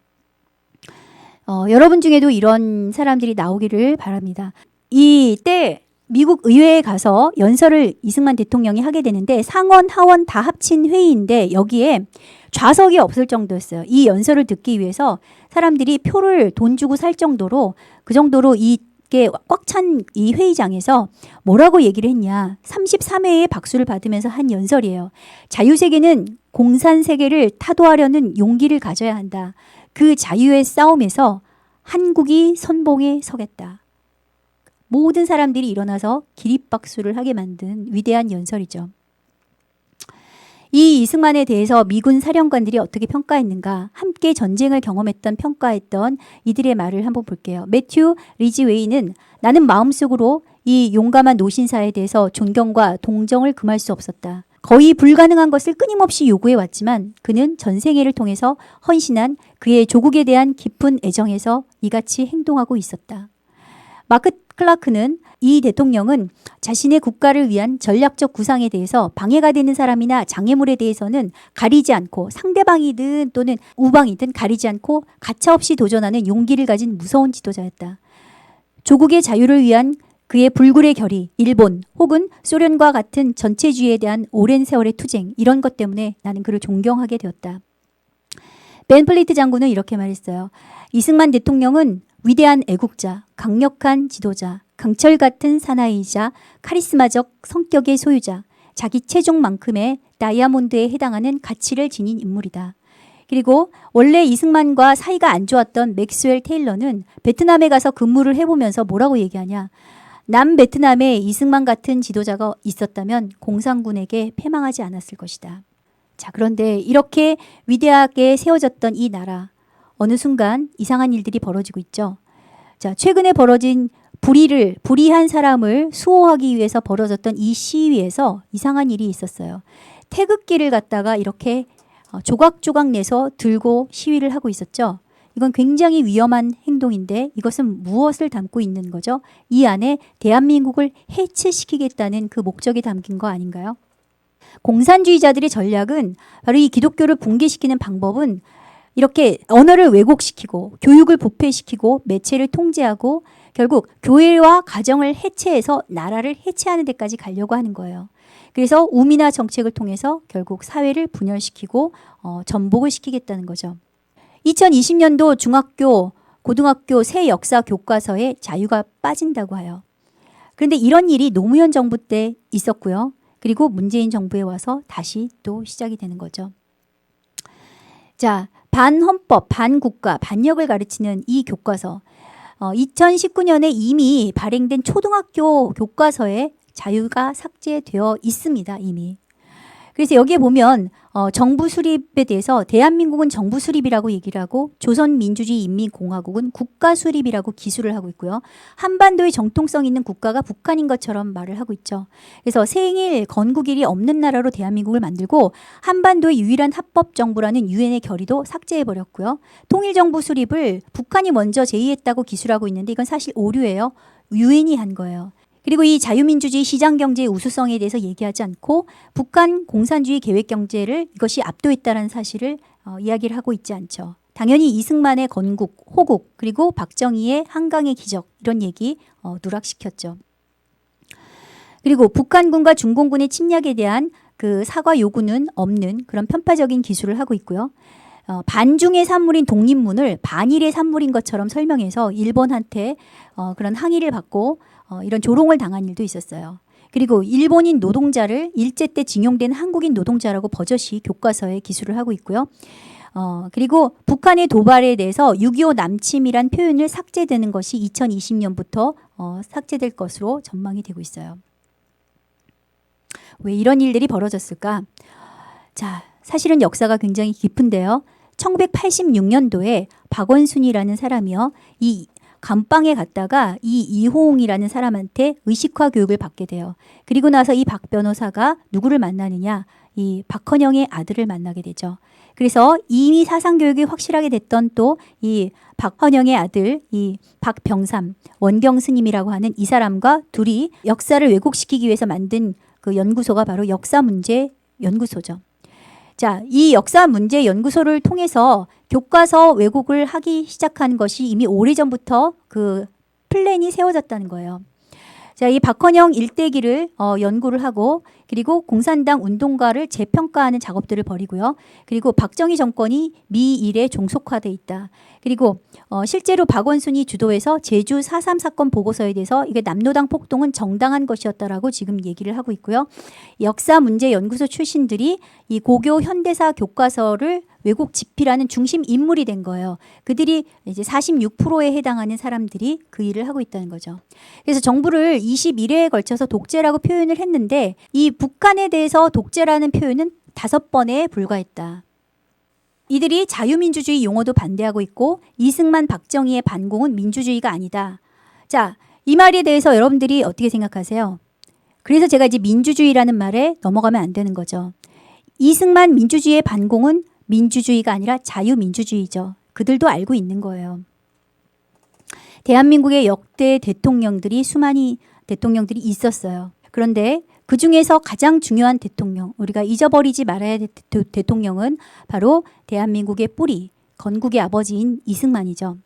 여러분 중에도 이런 사람들이 나오기를 바랍니다. 이때 미국 의회에 가서 연설을 이승만 대통령이 하게 되는데 상원, 하원 다 합친 회의인데 여기에 좌석이 없을 정도였어요. 이 연설을 듣기 위해서 사람들이 표를 돈 주고 살 정도로, 그 정도로 이게 꽉 찬 이 회의장에서 뭐라고 얘기를 했냐. 33회의 박수를 받으면서 한 연설이에요. 자유세계는 공산세계를 타도하려는 용기를 가져야 한다. 그 자유의 싸움에서 한국이 선봉에 서겠다. 모든 사람들이 일어나서 기립박수를 하게 만든 위대한 연설이죠. 이 이승만에 대해서 미군 사령관들이 어떻게 평가했는가, 함께 전쟁을 평가했던 이들의 말을 한번 볼게요. 매튜 리지웨이는 나는 마음속으로 이 용감한 노신사에 대해서 존경과 동정을 금할 수 없었다. 거의 불가능한 것을 끊임없이 요구해 왔지만 그는 전생애를 통해서 헌신한 그의 조국에 대한 깊은 애정에서 이같이 행동하고 있었다. 마크 클라크는 이 대통령은 자신의 국가를 위한 전략적 구상에 대해서 방해가 되는 사람이나 장애물에 대해서는 가리지 않고, 상대방이든 또는 우방이든 가리지 않고 가차없이 도전하는 용기를 가진 무서운 지도자였다. 조국의 자유를 위한 그의 불굴의 결의, 일본 혹은 소련과 같은 전체주의에 대한 오랜 세월의 투쟁, 이런 것 때문에 나는 그를 존경하게 되었다. 벤 플리트 장군은 이렇게 말했어요. 이승만 대통령은 위대한 애국자, 강력한 지도자, 강철 같은 사나이이자 카리스마적 성격의 소유자, 자기 체중만큼의 다이아몬드에 해당하는 가치를 지닌 인물이다. 그리고 원래 이승만과 사이가 안 좋았던 맥스웰 테일러는 베트남에 가서 근무를 해보면서 뭐라고 얘기하냐. 남베트남에 이승만 같은 지도자가 있었다면 공산군에게 패망하지 않았을 것이다. 자, 그런데 이렇게 위대하게 세워졌던 이 나라, 어느 순간 이상한 일들이 벌어지고 있죠. 자, 최근에 벌어진 불의한 사람을 수호하기 위해서 벌어졌던 이 시위에서 이상한 일이 있었어요. 태극기를 갖다가 이렇게 조각조각 내서 들고 시위를 하고 있었죠. 이건 굉장히 위험한 행동인데 이것은 무엇을 담고 있는 거죠? 이 안에 대한민국을 해체시키겠다는 그 목적이 담긴 거 아닌가요? 공산주의자들의 전략은 바로 이 기독교를 붕괴시키는 방법은 이렇게 언어를 왜곡시키고 교육을 부패시키고 매체를 통제하고 결국 교회와 가정을 해체해서 나라를 해체하는 데까지 가려고 하는 거예요. 그래서 우미나 정책을 통해서 결국 사회를 분열시키고 전복을 시키겠다는 거죠. 2020년도 중학교, 고등학교 새 역사 교과서에 자유가 빠진다고 해요. 그런데 이런 일이 노무현 정부 때 있었고요. 그리고 문재인 정부에 와서 다시 또 시작이 되는 거죠. 자, 반헌법, 반국가, 반역을 가르치는 이 교과서. 2019년에 이미 발행된 초등학교 교과서에 자유가 삭제되어 있습니다. 이미. 그래서 여기에 보면 정부 수립에 대해서 대한민국은 정부 수립이라고 얘기를 하고 조선민주주의인민공화국은 국가 수립이라고 기술을 하고 있고요. 한반도의 정통성 있는 국가가 북한인 것처럼 말을 하고 있죠. 그래서 생일, 건국일이 없는 나라로 대한민국을 만들고 한반도의 유일한 합법 정부라는 유엔의 결의도 삭제해버렸고요. 통일정부 수립을 북한이 먼저 제의했다고 기술하고 있는데 이건 사실 오류예요. 유엔이 한 거예요. 그리고 이 자유민주주의 시장경제의 우수성에 대해서 얘기하지 않고 북한 공산주의 계획경제를 이것이 압도했다는 사실을 이야기를 하고 있지 않죠. 당연히 이승만의 건국, 호국, 그리고 박정희의 한강의 기적 이런 얘기 누락시켰죠. 그리고 북한군과 중공군의 침략에 대한 그 사과 요구는 없는 그런 편파적인 기술을 하고 있고요. 반중의 산물인 독립문을 반일의 산물인 것처럼 설명해서 일본한테 그런 항의를 받고 이런 조롱을 당한 일도 있었어요. 그리고 일본인 노동자를 일제 때 징용된 한국인 노동자라고 버젓이 교과서에 기술을 하고 있고요. 그리고 북한의 도발에 대해서 6.25 남침이란 표현을 삭제되는 것이 2020년부터 삭제될 것으로 전망이 되고 있어요. 왜 이런 일들이 벌어졌을까? 자, 사실은 역사가 굉장히 깊은데요. 1986년도에 박원순이라는 사람이요. 이 감방에 갔다가 이 이호웅이라는 사람한테 의식화 교육을 받게 돼요. 그리고 나서 이 박 변호사가 누구를 만나느냐? 이 박헌영의 아들을 만나게 되죠. 그래서 이미 사상교육이 확실하게 됐던 또 이 박헌영의 아들, 이 박병삼, 원경 스님이라고 하는 이 사람과 둘이 역사를 왜곡시키기 위해서 만든 그 연구소가 바로 역사문제연구소죠. 자, 이 역사문제연구소를 통해서 교과서 왜곡을 하기 시작한 것이 이미 오래전부터 그 플랜이 세워졌다는 거예요. 자, 이 박헌영 일대기를 연구를 하고 그리고 공산당 운동가를 재평가하는 작업들을 벌이고요. 그리고 박정희 정권이 미일에 종속화돼 있다. 그리고 실제로 박원순이 주도해서 제주 4.3 사건 보고서에 대해서 이게 남노당 폭동은 정당한 것이었다라고 지금 얘기를 하고 있고요. 역사문제연구소 출신들이 이 고교 현대사 교과서를 왜곡 집필하는 중심 인물이 된 거예요. 그들이 이제 46%에 해당하는 사람들이 그 일을 하고 있다는 거죠. 그래서 정부를 21회에 걸쳐서 독재라고 표현을 했는데 이 북한에 대해서 독재라는 표현은 5번에 불과했다. 이들이 자유민주주의 용어도 반대하고 있고 이승만 박정희의 반공은 민주주의가 아니다. 자, 이 말에 대해서 여러분들이 어떻게 생각하세요? 그래서 제가 이제 민주주의라는 말에 넘어가면 안 되는 거죠. 이승만 민주주의의 반공은 민주주의가 아니라 자유민주주의죠. 그들도 알고 있는 거예요. 대한민국의 역대 대통령들이 수많이 대통령들이 있었어요. 그런데 그 중에서 가장 중요한 대통령, 우리가 잊어버리지 말아야 될 대통령은 바로 대한민국의 뿌리, 건국의 아버지인 이승만이죠.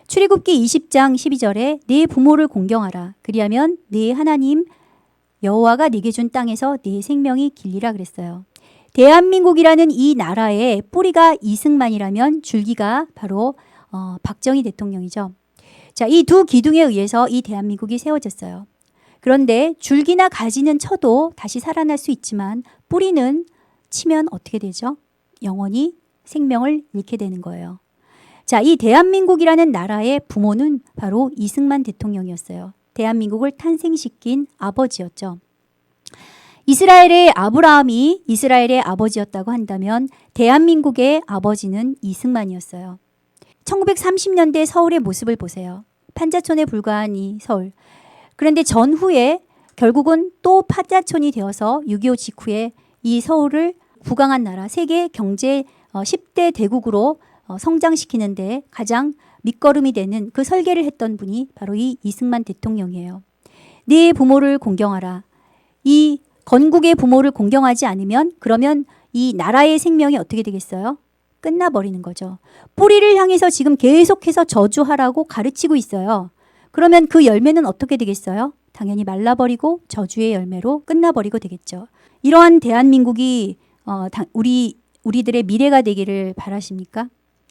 출애굽기 20장 12절에 네 부모를 공경하라. 그리하면 네 하나님 여호와가 네게 준 땅에서 네 생명이 길리라 그랬어요. 대한민국이라는 이 나라의 뿌리가 이승만이라면 줄기가 바로 박정희 대통령이죠. 자, 이 두 기둥에 의해서 이 대한민국이 세워졌어요. 그런데 줄기나 가지는 쳐도 다시 살아날 수 있지만 뿌리는 치면 어떻게 되죠? 영원히 생명을 잃게 되는 거예요. 자, 이 대한민국이라는 나라의 부모는 바로 이승만 대통령이었어요. 대한민국을 탄생시킨 아버지였죠. 이스라엘의 아브라함이 이스라엘의 아버지였다고 한다면 대한민국의 아버지는 이승만이었어요. 1930년대 서울의 모습을 보세요. 판자촌에 불과한 이 서울. 그런데 전후에 결국은 또 판자촌이 되어서 6.25 직후에 이 서울을 부강한 나라, 세계 경제 10대 대국으로 성장시키는데 가장 밑거름이 되는 그 설계를 했던 분이 바로 이 이승만 대통령이에요. 네 부모를 공경하라. 이 건국의 부모를 공경하지 않으면 그러면 이 나라의 생명이 어떻게 되겠어요? 끝나버리는 거죠. 뿌리를 향해서 지금 계속해서 저주하라고 가르치고 있어요. 그러면 그 열매는 어떻게 되겠어요? 당연히 말라버리고 저주의 열매로 끝나버리고 되겠죠. 이러한 대한민국이 우리들의 미래가 되기를 바라십니까?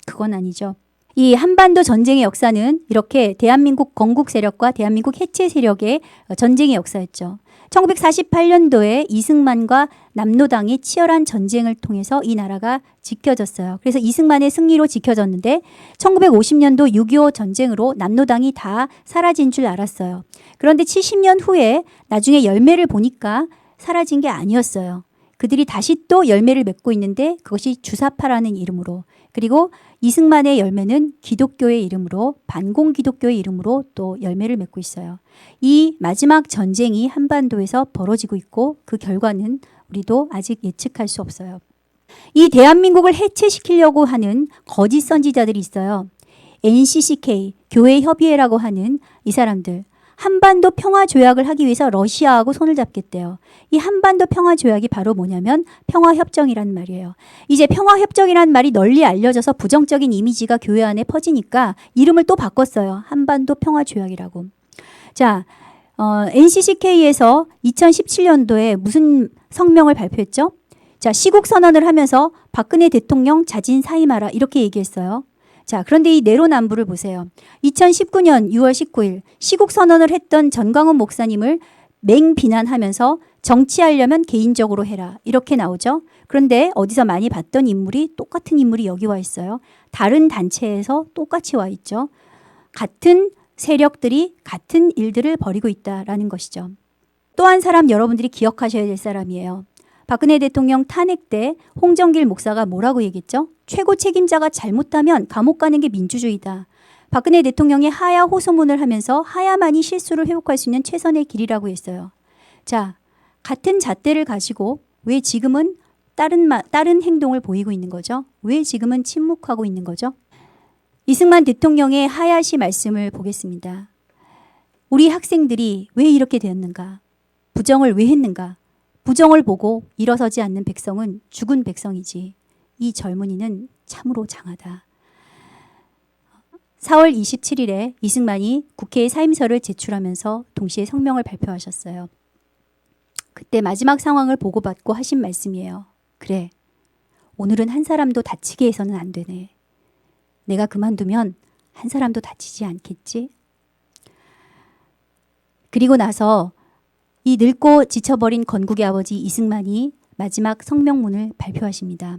그건 아니죠. 이 한반도 전쟁의 역사는 이렇게 대한민국 건국 세력과 대한민국 해체 세력의 전쟁의 역사였죠. 1948년도에 이승만과 남로당의 치열한 전쟁을 통해서 이 나라가 지켜졌어요. 그래서 이승만의 승리로 지켜졌는데 1950년도 6.25 전쟁으로 남로당이 다 사라진 줄 알았어요. 그런데 70년 후에 나중에 열매를 보니까 사라진 게 아니었어요. 그들이 다시 또 열매를 맺고 있는데 그것이 주사파라는 이름으로, 그리고 이승만의 열매는 기독교의 이름으로, 반공 기독교의 이름으로 또 열매를 맺고 있어요. 이 마지막 전쟁이 한반도에서 벌어지고 있고 그 결과는 우리도 아직 예측할 수 없어요. 이 대한민국을 해체시키려고 하는 거짓 선지자들이 있어요. NCCK, 교회협의회라고 하는 이 사람들. 한반도 평화조약을 하기 위해서 러시아하고 손을 잡겠대요. 이 한반도 평화조약이 바로 뭐냐면 평화협정이라는 말이에요. 이제 평화협정이라는 말이 널리 알려져서 부정적인 이미지가 교회 안에 퍼지니까 이름을 또 바꿨어요. 한반도 평화조약이라고. 자, NCCK에서 2017년도에 무슨 성명을 발표했죠? 자, 시국선언을 하면서 박근혜 대통령 자진 사임하라 이렇게 얘기했어요. 자, 그런데 이 내로남불을 보세요. 2019년 6월 19일 시국선언을 했던 전광훈 목사님을 맹비난하면서 정치하려면 개인적으로 해라 이렇게 나오죠. 그런데 어디서 많이 봤던 인물이 똑같은 인물이 여기 와 있어요. 다른 단체에서 똑같이 와 있죠. 같은 세력들이 같은 일들을 벌이고 있다라는 것이죠. 또 한 사람 여러분들이 기억하셔야 될 사람이에요. 박근혜 대통령 탄핵 때 홍정길 목사가 뭐라고 얘기했죠? 최고 책임자가 잘못하면 감옥 가는 게 민주주의다. 박근혜 대통령이 하야 호소문을 하면서 하야만이 실수를 회복할 수 있는 최선의 길이라고 했어요. 자, 같은 잣대를 가지고 왜 지금은 다른 행동을 보이고 있는 거죠? 왜 지금은 침묵하고 있는 거죠? 이승만 대통령의 하야시 말씀을 보겠습니다. 우리 학생들이 왜 이렇게 되었는가? 부정을 왜 했는가? 부정을 보고 일어서지 않는 백성은 죽은 백성이지. 이 젊은이는 참으로 장하다. 4월 27일에 이승만이 국회에 사임서를 제출하면서 동시에 성명을 발표하셨어요. 그때 마지막 상황을 보고받고 하신 말씀이에요. 그래, 오늘은 한 사람도 다치게 해서는 안 되네. 내가 그만두면 한 사람도 다치지 않겠지? 그리고 나서 이 늙고 지쳐버린 건국의 아버지 이승만이 마지막 성명문을 발표하십니다.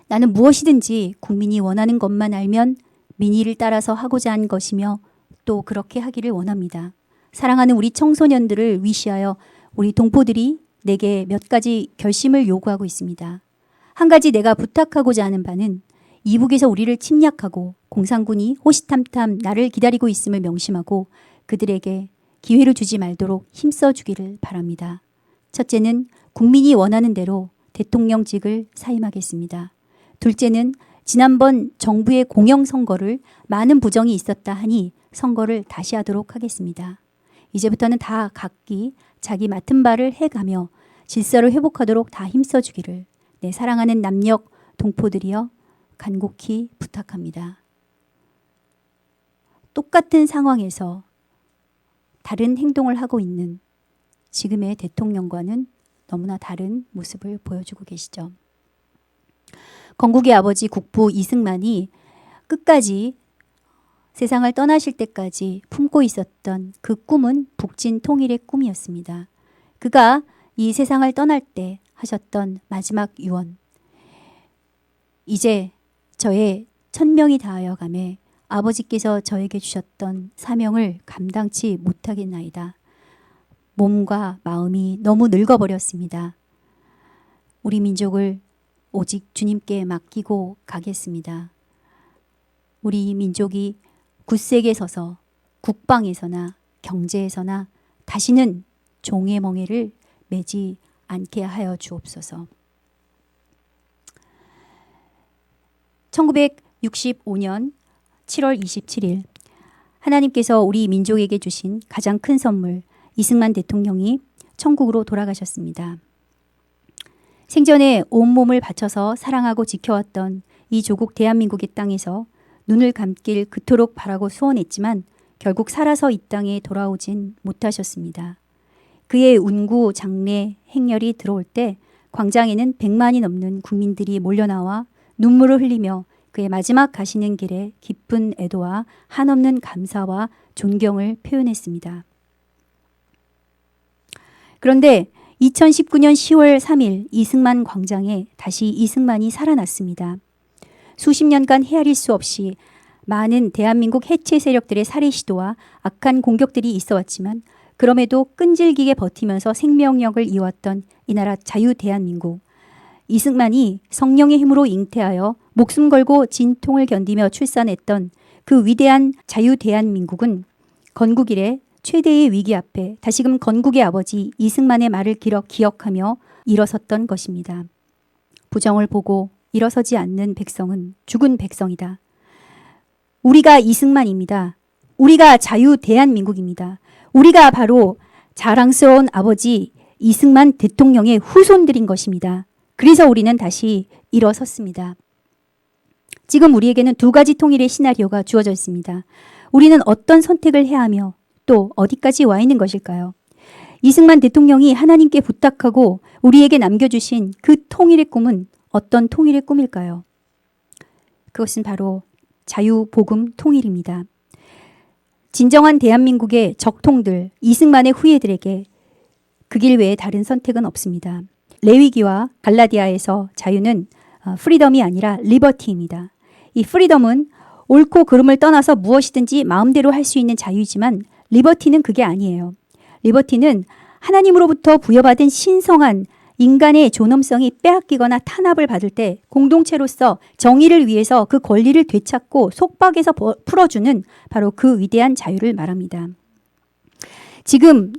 나는 무엇이든지 국민이 원하는 것만 알면 민의를 따라서 하고자 한 것이며 또 그렇게 하기를 원합니다. 사랑하는 우리 청소년들을 위시하여 우리 동포들이 내게 몇 가지 결심을 요구하고 있습니다. 한 가지 내가 부탁하고자 하는 바는 이북에서 우리를 침략하고 공산군이 호시탐탐 나를 기다리고 있음을 명심하고 그들에게 기회를 주지 말도록 힘써주기를 바랍니다. 첫째는 국민이 원하는 대로 대통령직을 사임하겠습니다. 둘째는 지난번 정부의 공영선거를 많은 부정이 있었다 하니 선거를 다시 하도록 하겠습니다. 이제부터는 다 각기 자기 맡은 바를 해가며 질서를 회복하도록 다 힘써주기를 내 사랑하는 남녘 동포들이여 간곡히 부탁합니다. 똑같은 상황에서 다른 행동을 하고 있는 지금의 대통령과는 너무나 다른 모습을 보여주고 계시죠. 건국의 아버지 국부 이승만이 끝까지 세상을 떠나실 때까지 품고 있었던 그 꿈은 북진 통일의 꿈이었습니다. 그가 이 세상을 떠날 때 하셨던 마지막 유언. 이제 저의 천명이 다하여 가매 아버지께서 저에게 주셨던 사명을 감당치 못하겠나이다. 몸과 마음이 너무 늙어버렸습니다. 우리 민족을 오직 주님께 맡기고 가겠습니다. 우리 민족이 굳세게 서서 국방에서나 경제에서나 다시는 종의 멍에를 매지 않게 하여 주옵소서. 1965년 7월 27일 하나님께서 우리 민족에게 주신 가장 큰 선물 이승만 대통령이 천국으로 돌아가셨습니다. 생전에 온몸을 바쳐서 사랑하고 지켜왔던 이 조국 대한민국의 땅에서 눈을 감길 그토록 바라고 소원했지만 결국 살아서 이 땅에 돌아오진 못하셨습니다. 그의 운구, 장례, 행렬이 들어올 때 광장에는 100만이 넘는 국민들이 몰려나와 눈물을 흘리며 그의 마지막 가시는 길에 깊은 애도와 한없는 감사와 존경을 표현했습니다. 그런데 2019년 10월 3일 이승만 광장에 다시 이승만이 살아났습니다. 수십 년간 헤아릴 수 없이 많은 대한민국 해체 세력들의 살해 시도와 악한 공격들이 있어왔지만 그럼에도 끈질기게 버티면서 생명력을 이어왔던 이 나라 자유 대한민국. 이승만이 성령의 힘으로 잉태하여 목숨 걸고 진통을 견디며 출산했던 그 위대한 자유 대한민국은 건국 이래 최대의 위기 앞에 다시금 건국의 아버지 이승만의 말을 기억하며 일어섰던 것입니다. 부정을 보고 일어서지 않는 백성은 죽은 백성이다. 우리가 이승만입니다. 우리가 자유 대한민국입니다. 우리가 바로 자랑스러운 아버지 이승만 대통령의 후손들인 것입니다. 그래서 우리는 다시 일어섰습니다. 지금 우리에게는 두 가지 통일의 시나리오가 주어져 있습니다. 우리는 어떤 선택을 해야 하며 또 어디까지 와 있는 것일까요? 이승만 대통령이 하나님께 부탁하고 우리에게 남겨주신 그 통일의 꿈은 어떤 통일의 꿈일까요? 그것은 바로 자유복음 통일입니다. 진정한 대한민국의 적통들, 이승만의 후예들에게 그 길 외에 다른 선택은 없습니다. 레위기와 갈라디아에서 자유는 프리덤이 아니라 리버티입니다. 이 프리덤은 옳고 그름을 떠나서 무엇이든지 마음대로 할 수 있는 자유이지만 리버티는 그게 아니에요. 리버티는 하나님으로부터 부여받은 신성한 인간의 존엄성이 빼앗기거나 탄압을 받을 때 공동체로서 정의를 위해서 그 권리를 되찾고 속박에서 풀어주는 바로 그 위대한 자유를 말합니다. 지금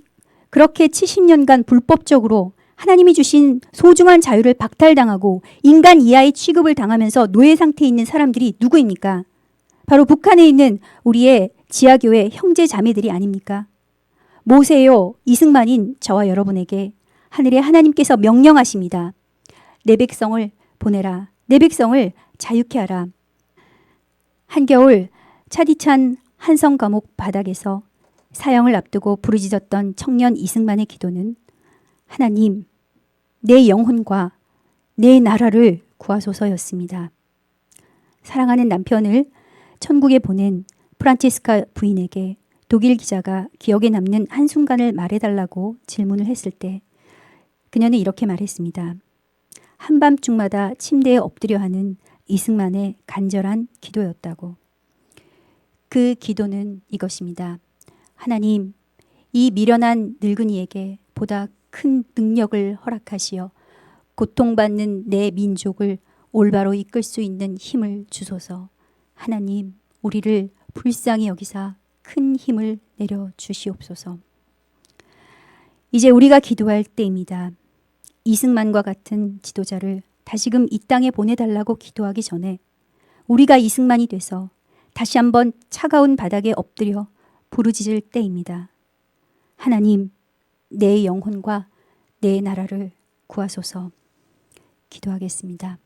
그렇게 70년간 불법적으로 하나님이 주신 소중한 자유를 박탈당하고 인간 이하의 취급을 당하면서 노예 상태에 있는 사람들이 누구입니까? 바로 북한에 있는 우리의 지하교회 형제 자매들이 아닙니까? 모세요, 이승만인 저와 여러분에게 하늘의 하나님께서 명령하십니다. 내 백성을 보내라. 내 백성을 자유케 하라. 한겨울 차디찬 한성 감옥 바닥에서 사형을 앞두고 부르짖었던 청년 이승만의 기도는 하나님, 내 영혼과 내 나라를 구하소서였습니다. 사랑하는 남편을 천국에 보낸 프란체스카 부인에게 독일 기자가 기억에 남는 한순간을 말해달라고 질문을 했을 때 그녀는 이렇게 말했습니다. 한밤중마다 침대에 엎드려 하는 이승만의 간절한 기도였다고. 그 기도는 이것입니다. 하나님, 이 미련한 늙은이에게 보다 큰 능력을 허락하시어 고통받는 내 민족을 올바로 이끌 수 있는 힘을 주소서. 하나님, 우리를 불쌍히 여기사 큰 힘을 내려 주시옵소서. 이제 우리가 기도할 때입니다. 이승만과 같은 지도자를 다시금 이 땅에 보내달라고 기도하기 전에 우리가 이승만이 돼서 다시 한번 차가운 바닥에 엎드려 부르짖을 때입니다. 하나님, 내 영혼과 내 나라를 구하소서. 기도하겠습니다.